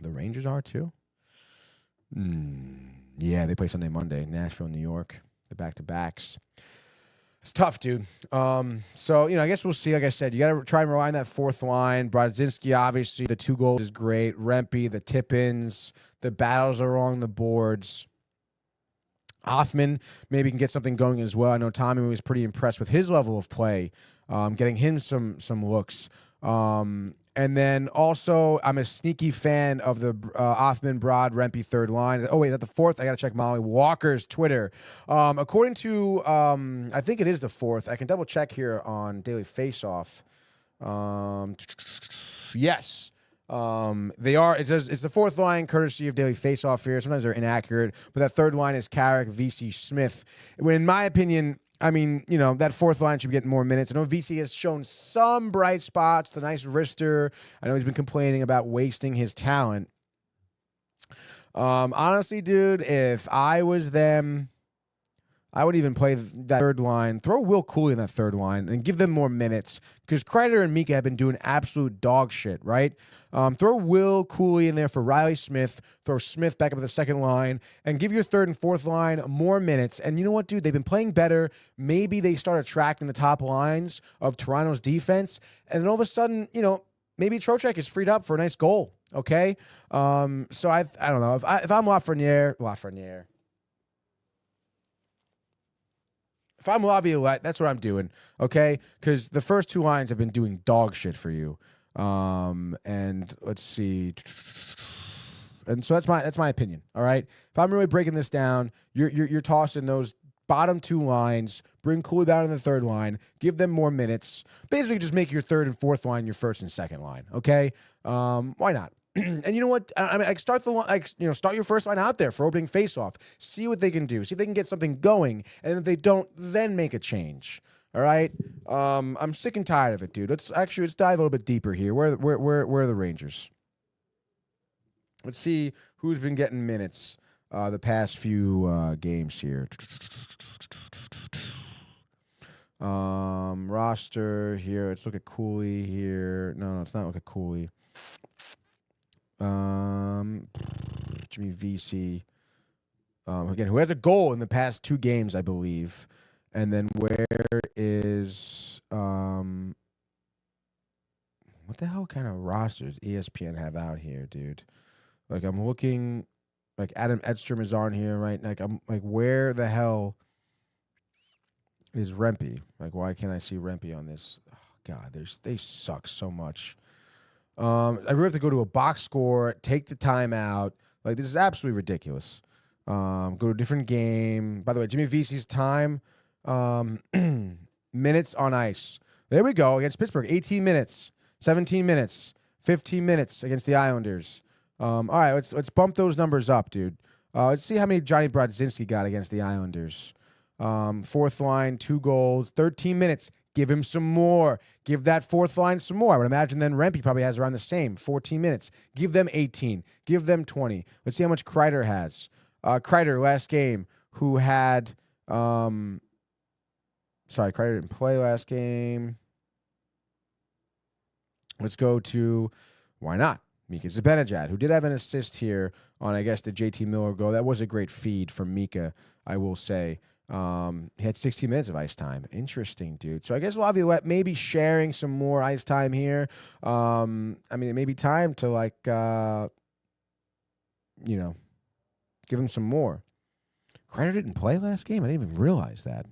D: Rangers are too. Yeah, they play Sunday, Monday. Nashville, New York, the back-to-backs. It's tough, dude. So, I guess we'll see. Like I said, you got to try and rely on that fourth line. Brodzinski, obviously, the 2 goals is great. Rempe, the tip-ins, the battles along the boards. Hoffman maybe can get something going as well. I know Tommy was pretty impressed with his level of play, getting him some looks. And then also, I'm a sneaky fan of the Hoffman, Broad, Rempe third line. Oh, wait, is that the fourth? I got to check Molly Walker's Twitter. According to, I think it is the fourth. I can double check here on Daily Faceoff. Yes. They are. It says it's the fourth line, courtesy of Daily Faceoff here. Sometimes they're inaccurate, but that third line is Carrick, VC, Smith. When, in my opinion, that fourth line should be getting more minutes. I know VC has shown some bright spots. The nice wrister. I know he's been complaining about wasting his talent. Honestly, dude, if I was them, I would even play that third line. Throw Will Cooley in that third line and give them more minutes because Kreider and Mika have been doing absolute dog shit, right? Throw Will Cooley in there for Riley Smith. Throw Smith back up at the second line and give your third and fourth line more minutes. And you know what, dude? They've been playing better. Maybe they start attracting the top lines of Toronto's defense. And then all of a sudden, maybe Trocheck is freed up for a nice goal, okay? So I don't know. If I'm Lafreniere. If I'm Laviolette, that's what I'm doing, okay? Because the first 2 lines have been doing dog shit for you. And let's see. And so that's my opinion, all right? If I'm really breaking this down, you're tossing those bottom 2 lines, bring Cooley down in the third line, give them more minutes. Basically, just make your third and fourth line your first and second line, okay? Why not? And you know what? Start your first line out there for opening faceoff. See what they can do. See if they can get something going. And if they don't, then make a change. All right. I'm sick and tired of it, dude. Let's dive a little bit deeper here. Where are the Rangers? Let's see who's been getting minutes the past few games here. Roster here. Let's look at Cooley here. No, let's not look at Cooley. Jimmy VC, again, who has a goal in the past 2 games, I believe. And then where is what the hell kind of rosters ESPN have out here, dude? Like I'm looking, like Adam Edstrom is on here, right? Like I'm like, where the hell is Rempe? Like, why can't I see Rempe on this? Oh, God, they suck so much. I really have to go to a box score, take the time out. Like, this is absolutely ridiculous. Go to a different game. By the way, Jimmy VC's time, minutes on ice. There we go. Against Pittsburgh, 18 minutes, 17 minutes, 15 minutes against the Islanders. All right, let's bump those numbers up, dude. Let's see how many Johnny Brodzinski got against the Islanders. Fourth line, 2 goals, 13 minutes. Give him some more. Give that fourth line some more. I would imagine then Rempe probably has around the same, 14 minutes. Give them 18. Give them 20. Let's see how much Kreider has. Kreider, last game, who had... Kreider didn't play last game. Let's go to... Why not? Mika Zibanejad, who did have an assist here on, I guess, the JT Miller goal. That was a great feed from Mika, I will say. He had 16 minutes of ice time. Interesting, dude. So I guess Laviolette may be sharing some more ice time here. It may be time to, give him some more. Kreider didn't play last game? I didn't even realize that.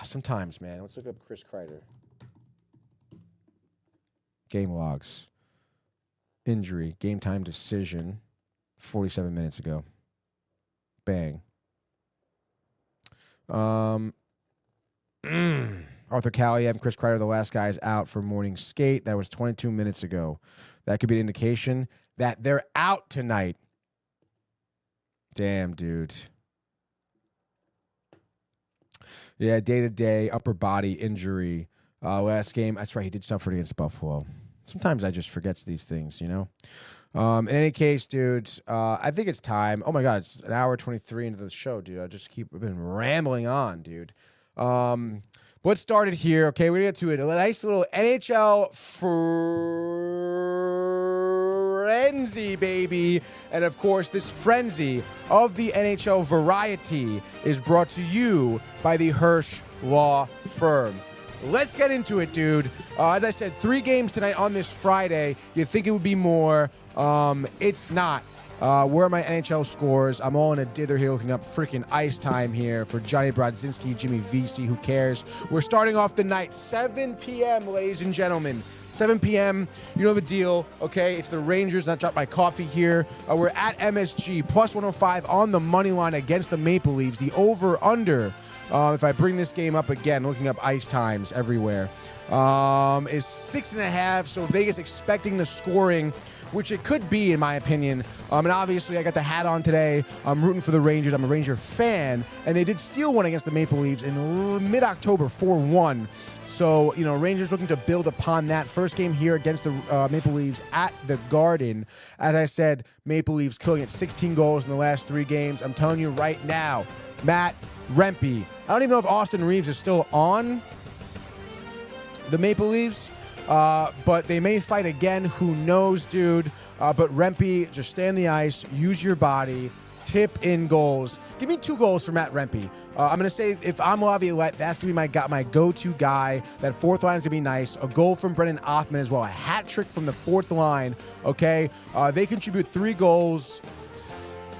D: Sometimes, man. Let's look up Chris Kreider. Game logs. Injury. Game time decision. 47 minutes ago. Bang. Arthur Kaliev and Chris Kreider, the last guys out for morning skate. That was 22 minutes ago. That could be an indication that they're out tonight. Damn, dude. Yeah, day-to-day, upper body injury. Last game, that's right, he did suffer against Buffalo. Sometimes I just forget these things, In any case, dudes, I think it's time. Oh, my God, it's an hour 23 into the show, dude. I've been rambling on, dude. Let's start it here, okay? We're going to get to it. A nice little NHL frenzy, baby. And, of course, this frenzy of the NHL variety is brought to you by the Hirsch Law Firm. Let's get into it, dude. As I said, 3 games tonight on this Friday. You'd think it would be more. It's not. Where are my NHL scores? I'm all in a dither here looking up freaking ice time here for Johnny Brodzinski, Jimmy VC. Who cares? We're starting off the night, 7 p.m., ladies and gentlemen. 7 p.m., you know the deal, okay? It's the Rangers. Not drop my coffee here. We're at MSG, plus 105 on the money line against the Maple Leafs. The over-under, if I bring this game up again, looking up ice times everywhere, is 6.5. So Vegas expecting the scoring, which it could be, in my opinion. And obviously, I got the hat on today. I'm rooting for the Rangers. I'm a Ranger fan. And they did steal one against the Maple Leafs in mid-October, 4-1. So, you know, Rangers looking to build upon that. First game here against the Maple Leafs at the Garden. As I said, Maple Leafs killing it, 16 goals in the last 3 games. I'm telling you right now, Matt Rempe. I don't even know if Austin Reeves is still on the Maple Leafs. But they may fight again. Who knows, dude? But Rempe, just stay on the ice, use your body, tip in goals. Give me 2 goals for Matt Rempe. I'm going to say if I'm Laviolette, that's going to be my go-to guy. That fourth line is going to be nice. A goal from Brennan Othman as well. A hat trick from the fourth line, okay? They contribute 3 goals.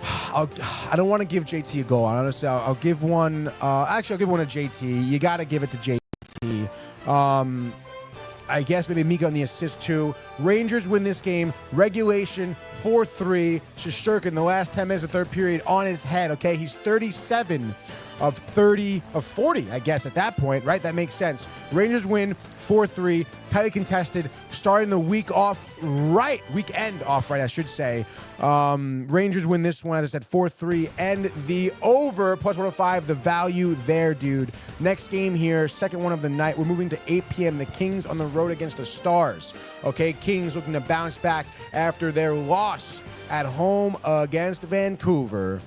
D: I don't want to give JT a goal. Honestly, I'll give one. Actually, I'll give one to JT. You got to give it to JT. I guess maybe Mika on the assist too. Rangers win this game. Regulation 4-3. Shesterkin, the last 10 minutes of third period, on his head. Okay, he's 37 of 40, I guess, at that point, right? That makes sense. Rangers win 4-3. Tightly contested. Starting the weekend off right, I should say. Rangers win this one, as I said, 4-3. And the over, plus 105, the value there, dude. Next game here, second one of the night. We're moving to 8 p.m. The Kings on the road against the Stars. Okay, Kings looking to bounce back after their loss at home against Vancouver.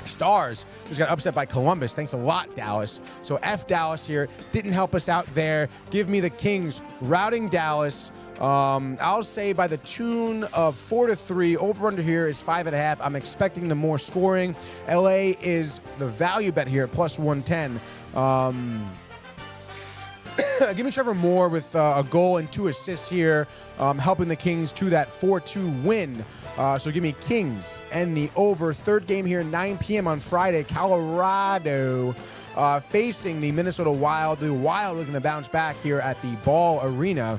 D: Stars just got upset by Columbus. Thanks a lot, Dallas. So F Dallas here. Didn't help us out there. Give me the Kings routing Dallas. I'll say by the tune of 4-3. Over under here is 5.5. I'm expecting the more scoring. LA is the value bet here at plus 110. Give me Trevor Moore with a goal and 2 assists here, helping the Kings to that 4-2 win. So give me Kings and the over. Third game here, 9 p.m. on Friday. Colorado facing the Minnesota Wild. The Wild looking to bounce back here at the Ball Arena.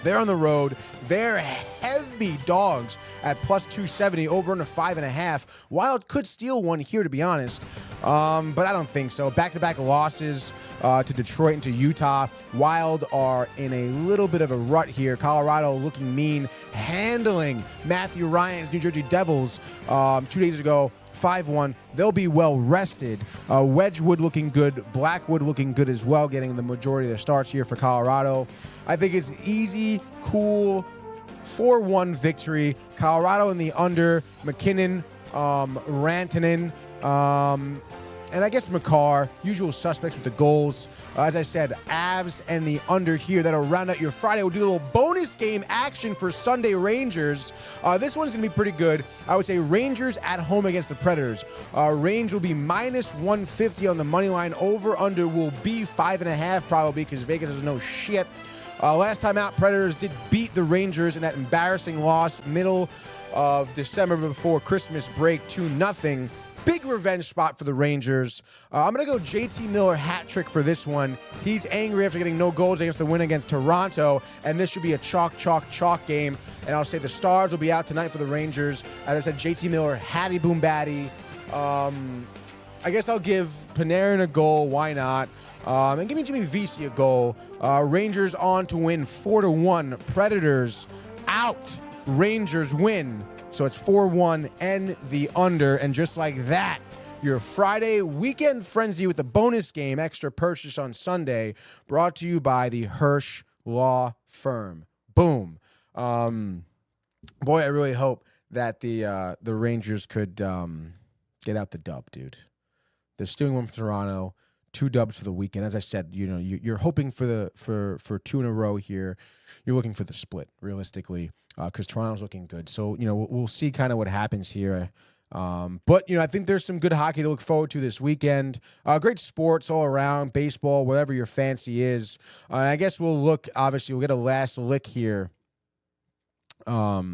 D: They're on the road. They're heavy dogs at plus 270, over under 5.5. Wild could steal one here, to be honest, but I don't think so. Back-to-back losses to Detroit and to Utah. Wild are in a little bit of a rut here. Colorado looking mean, handling Matthew Ryan's New Jersey Devils 2 days ago. 5-1. They'll be well rested. Wedgwood looking good. Blackwood looking good as well, getting the majority of their starts here for Colorado. I think it's easy, cool, 4-1 victory. Colorado in the under. McKinnon, Rantanen, and I guess McCarr, usual suspects with the goals. As I said, Avs and the under here. That'll round out your Friday. We'll do a little bonus game action for Sunday Rangers. This one's going to be pretty good. I would say Rangers at home against the Predators. Range will be minus 150 on the money line. Over under will be 5.5 probably, because Vegas doesn't know shit. Last time out, Predators did beat the Rangers in that embarrassing loss middle of December before Christmas break, 2-0. Big revenge spot for the Rangers. I'm going to go JT Miller hat trick for this one. He's angry after getting no goals against the win against Toronto, and this should be a chalk game. And I'll say the Stars will be out tonight for the Rangers. As I said, JT Miller, hattie boom batty. I guess I'll give Panarin a goal. Why not? And give me Jimmy VC a goal. Rangers on to win 4-1. Predators out. Rangers win. So it's 4-1 and the under. And just like that, your Friday weekend frenzy with the bonus game, extra purchase on Sunday, brought to you by the Hirsch Law Firm. Boom. Boy, I really hope that the Rangers could get out the dub, dude. They're stealing one from Toronto. 2 dubs for the weekend. As I said, you know, you're hoping for 2 in a row here. You're looking for the split, realistically, because Toronto's looking good. So, you know, we'll see kind of what happens here. But, I think there's some good hockey to look forward to this weekend. Great sports all around, baseball, whatever your fancy is. I guess we'll get a last lick here I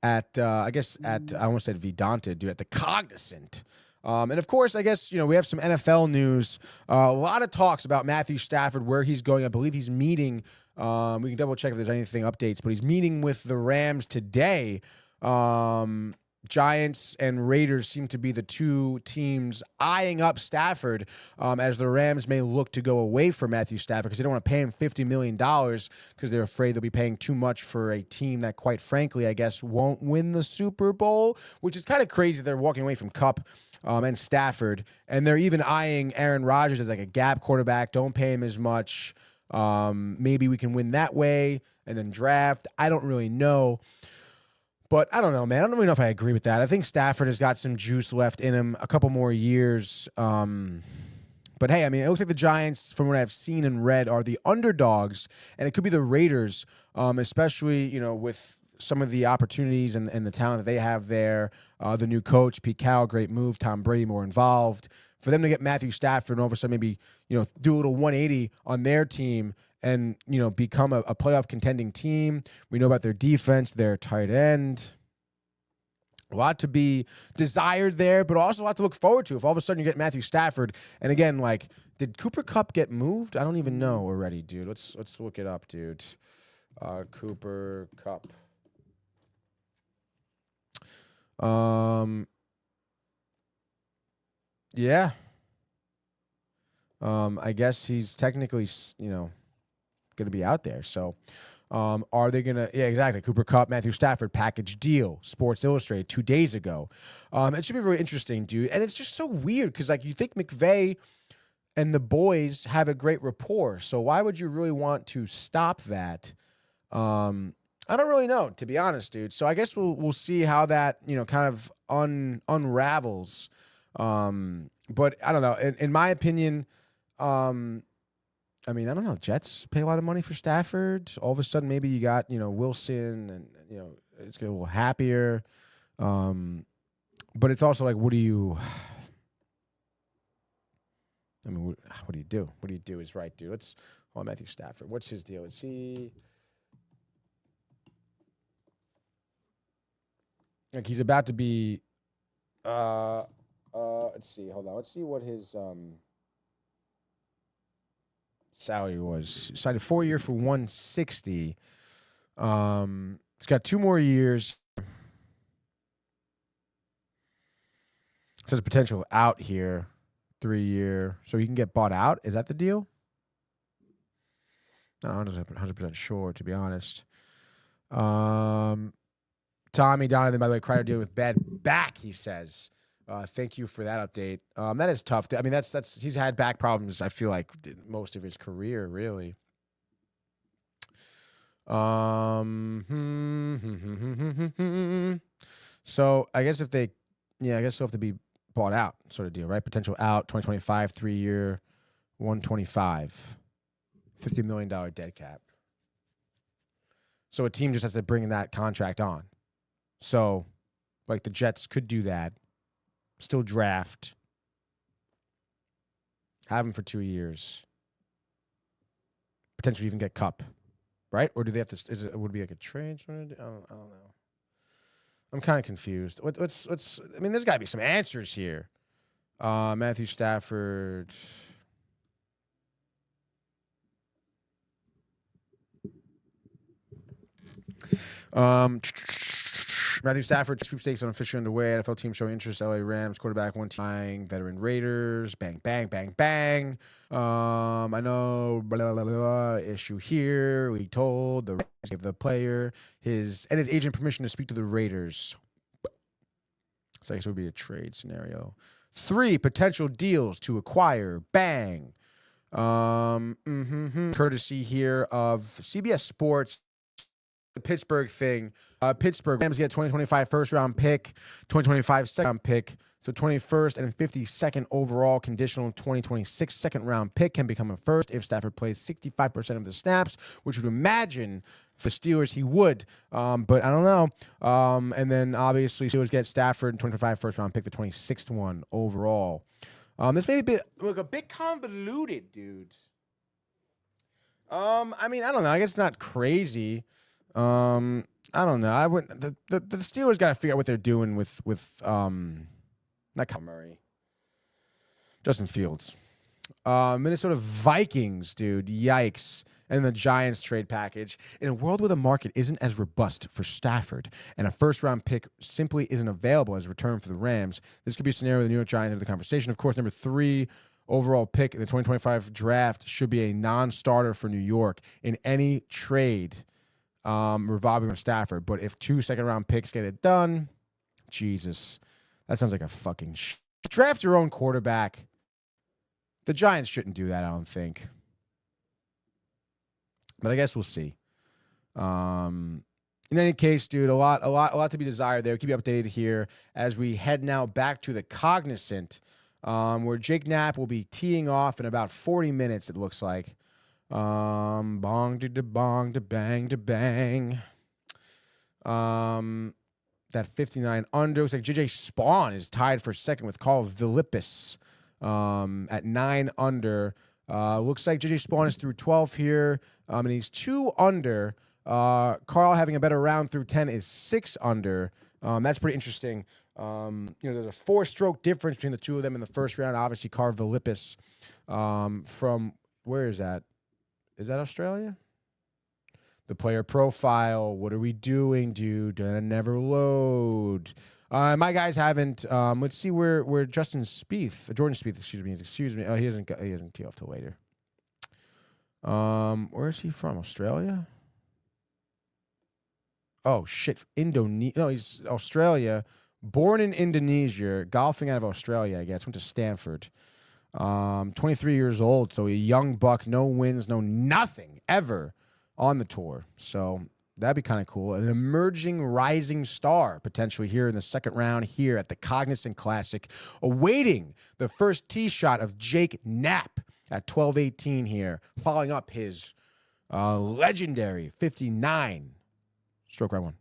D: almost said Vidante, dude, at the Cognizant. And of course, I guess, we have some NFL news. A lot of talks about Matthew Stafford, where he's going. I believe he's meeting. We can double check if there's anything updates, but he's meeting with the Rams today. Giants and Raiders seem to be the two teams eyeing up Stafford as the Rams may look to go away from Matthew Stafford because they don't want to pay him $50 million because they're afraid they'll be paying too much for a team that, quite frankly, I guess won't win the Super Bowl, which is kind of crazy. They're walking away from Kupp and Stafford, and they're even eyeing Aaron Rodgers as like a gap quarterback. Don't pay him as much. Maybe we can win that way and then draft. I don't really know. But I don't know, man. I don't really know if I agree with that. I think Stafford has got some juice left in him, a couple more years. But hey, it looks like the Giants, from what I've seen and read, are the underdogs, and it could be the Raiders, especially with some of the opportunities and the talent that they have there. The new coach, Pete Carroll, great move. Tom Brady more involved. For them to get Matthew Stafford and all of a sudden maybe do a little 180 on their team and, become a playoff contending team. We know about their defense, their tight end. A lot to be desired there, but also a lot to look forward to. If all of a sudden you get Matthew Stafford, and again, did Cooper Kupp get moved? I don't even know already, dude. Let's look it up, dude. Cooper Kupp. Yeah. I guess he's technically, going to be out there. So, are they going to? Yeah, exactly. Cooper Kupp, Matthew Stafford package deal. Sports Illustrated 2 days ago. It should be really interesting, dude. And it's just so weird because, you think McVay and the boys have a great rapport. So why would you really want to stop that? I don't really know, to be honest, dude. So I guess we'll see how that kind of unravels. But I don't know. In my opinion, I don't know. Jets pay a lot of money for Stafford. All of a sudden, maybe you got, Wilson and, it's getting a little happier. But it's also what do you, what do you do? What do you do is right, dude. Let's, Matthew Stafford. What's his deal? Is he, he's about to be, let's see. Hold on. Let's see what his, salary was. He signed a 4-year for $160. It's got 2 more years. It says potential out here, 3-year. So he can get bought out. Is that the deal? I'm not 100% sure, to be honest. Tommy Donovan, by the way, Crider dealing with bad back, he says. Thank you for that update. That is tough. That's he's had back problems, I feel like, most of his career, really. So I guess they'll have to be bought out, sort of deal, right? Potential out, 2025, 3-year, 125, $50 million dead cap. So a team just has to bring that contract on. So, the Jets could do that. Still draft. Have him for 2 years. Potentially even get Kupp, right? Or do they have to? Would it be like a trade? I don't know. I'm kind of confused. There's got to be some answers here. Matthew Stafford. Matthew Stafford, sweepstakes unofficially underway. NFL team showing interest. LA Rams quarterback, one team, veteran Raiders. Bang, bang, bang, bang. I know. Blah, blah, blah, issue here. We told the Rams gave the player his agent permission to speak to the Raiders. So I guess it would be a trade scenario. 3 potential deals to acquire. Bang. Courtesy here of CBS Sports. The Pittsburgh thing. Pittsburgh Rams get 2025 first-round pick, 2025 second-round pick. So 21st and 52nd overall conditional 2026 second-round pick can become a first if Stafford plays 65% of the snaps, which would imagine for Steelers, he would. But I don't know. And then obviously Steelers get Stafford in 2025 first round pick, the 26th one overall. This may be a bit convoluted, dude. I mean, I don't know. I guess it's not crazy. I don't know. I wouldn't. The Steelers got to figure out what they're doing with not Kyle Murray, Justin Fields. Minnesota Vikings, dude. Yikes. And the Giants trade package. In a world where the market isn't as robust for Stafford and a first-round pick simply isn't available as a return for the Rams, this could be a scenario where the New York Giants have the conversation. Of course, number 3 overall pick in the 2025 draft should be a non-starter for New York in any trade revolving around Stafford. But if 2 second-round picks get it done, Jesus, that sounds like a fucking draft your own quarterback. The Giants shouldn't do that, I don't think. But I guess we'll see. In any case, dude, a lot to be desired there. Keep you updated here as we head now back to the Cognizant, where Jake Knapp will be teeing off in about 40 minutes, it looks like. Bong to bong to bang to bang. That 59 under. Looks like JJ Spawn is tied for second with Carl Philippus at 9 under. Looks like JJ Spawn is through 12 here, and he's 2 under. Carl having a better round through 10 is 6 under. That's pretty interesting. There's a 4-stroke difference between the two of them in the first round. Obviously, Carl Philippus from, where is that? Is that Australia? The player profile. What are we doing, dude? Never load. My guys haven't. Let's see where Jordan Spieth, excuse me. Oh, he doesn't tee off till later. Where is he from? Australia? Oh shit, Indonesia. No, he's Australia. Born in Indonesia, golfing out of Australia, I guess. Went to Stanford. 23 years old, so a young buck, no wins, no nothing ever on the tour. So that'd be kind of cool. An emerging rising star potentially here in the second round here at the Cognizant Classic, awaiting the first tee shot of Jake Knapp at 12:18 here, following up his legendary 59 stroke round 1.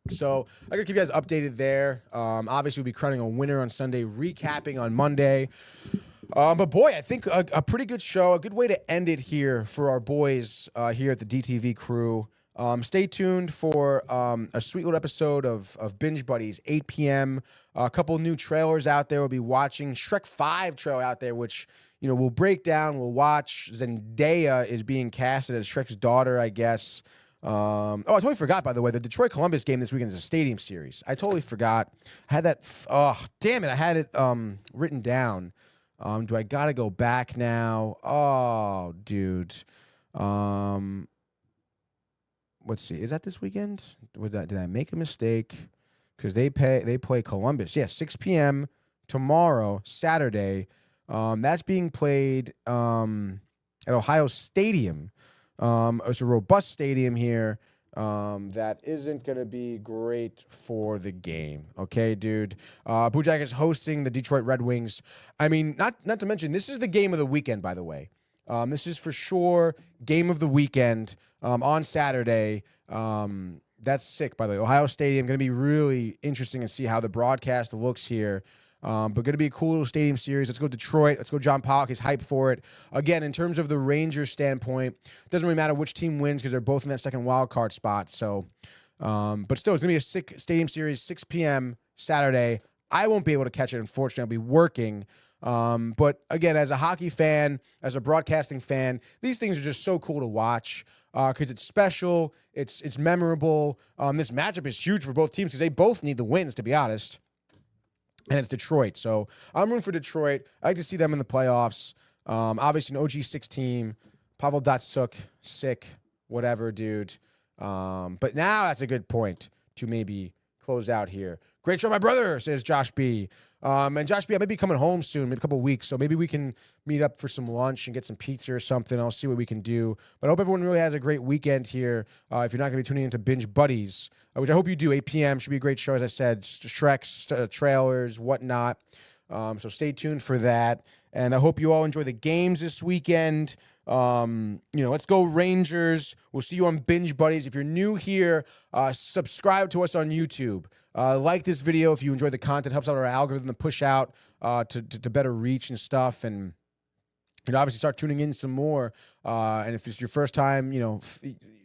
D: So I'm going to keep you guys updated there. Obviously, we'll be crowning a winner on Sunday, recapping on Monday. But, boy, I think a pretty good show, a good way to end it here for our boys here at the DTV crew. Stay tuned for a sweet little episode of Binge Buddies, 8 p.m. A couple new trailers out there. We'll be watching Shrek 5 trailer out there, which, we'll break down. We'll watch. Zendaya is being casted as Shrek's daughter, I guess. I totally forgot, by the way, the Detroit-Columbus game this weekend is a stadium series. I totally forgot. I had that. Oh, damn it. I had it written down. Do I got to go back now? Oh, dude. Let's see. Is that this weekend? Did I make a mistake? Because they play Columbus. Yeah, 6 p.m. tomorrow, Saturday. That's being played at Ohio Stadium. It's a robust stadium here that isn't going to be great for the game. Okay, dude. Blue Jackets hosting the Detroit Red Wings. I mean, not to mention, this is the game of the weekend, by the way. This is for sure game of the weekend on Saturday. That's sick, by the way. Ohio Stadium, going to be really interesting to see how the broadcast looks here. But going to be a cool little stadium series. Let's go Detroit. Let's go John Pollock. He's hyped for it. Again, in terms of the Rangers standpoint, it doesn't really matter which team wins because they're both in that second wild card spot. So, but still, it's going to be a sick stadium series, 6 p.m. Saturday. I won't be able to catch it, unfortunately. I'll be working. But again, as a hockey fan, as a broadcasting fan, these things are just so cool to watch because it's special. It's memorable. This matchup is huge for both teams because they both need the wins, to be honest. And it's Detroit. So I'm rooting for Detroit. I like to see them in the playoffs. Obviously, an OG6 team. Pavel Datsyuk, sick, whatever, dude. But now that's a good point to maybe close out here. Great show, my brother, says Josh B. And Josh B, I may be coming home soon, maybe a couple of weeks. So maybe we can meet up for some lunch and get some pizza or something. I'll see what we can do. But I hope everyone really has a great weekend here. If you're not going to be tuning into Binge Buddies, which I hope you do, 8 p.m. Should be a great show, as I said. Shrek's trailers, whatnot. So stay tuned for that. And I hope you all enjoy the games this weekend. Let's go Rangers. We'll see you on Binge Buddies. If you're new here, subscribe to us on YouTube. Like this video if you enjoy the content. Helps out our algorithm to push out to better reach and stuff. And obviously start tuning in some more. And if it's your first time,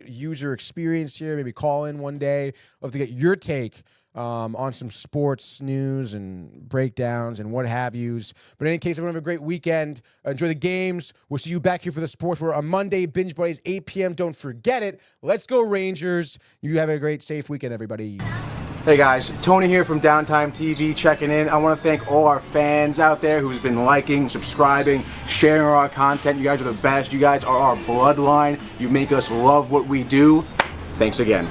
D: user experience here, maybe call in one day. We'll have to get your take on some sports news and breakdowns and what have yous. But in any case, everyone have a great weekend. Enjoy the games. We'll see you back here for the sports. We're on Monday, Binge Buddies, 8 p.m. Don't forget it. Let's go Rangers. You have a great, safe weekend, everybody.
B: Hey guys, Tony here from Downtime TV checking in. I want to thank all our fans out there who's been liking, subscribing, sharing our content. You guys are the best. You guys are our bloodline. You make us love what we do. Thanks again.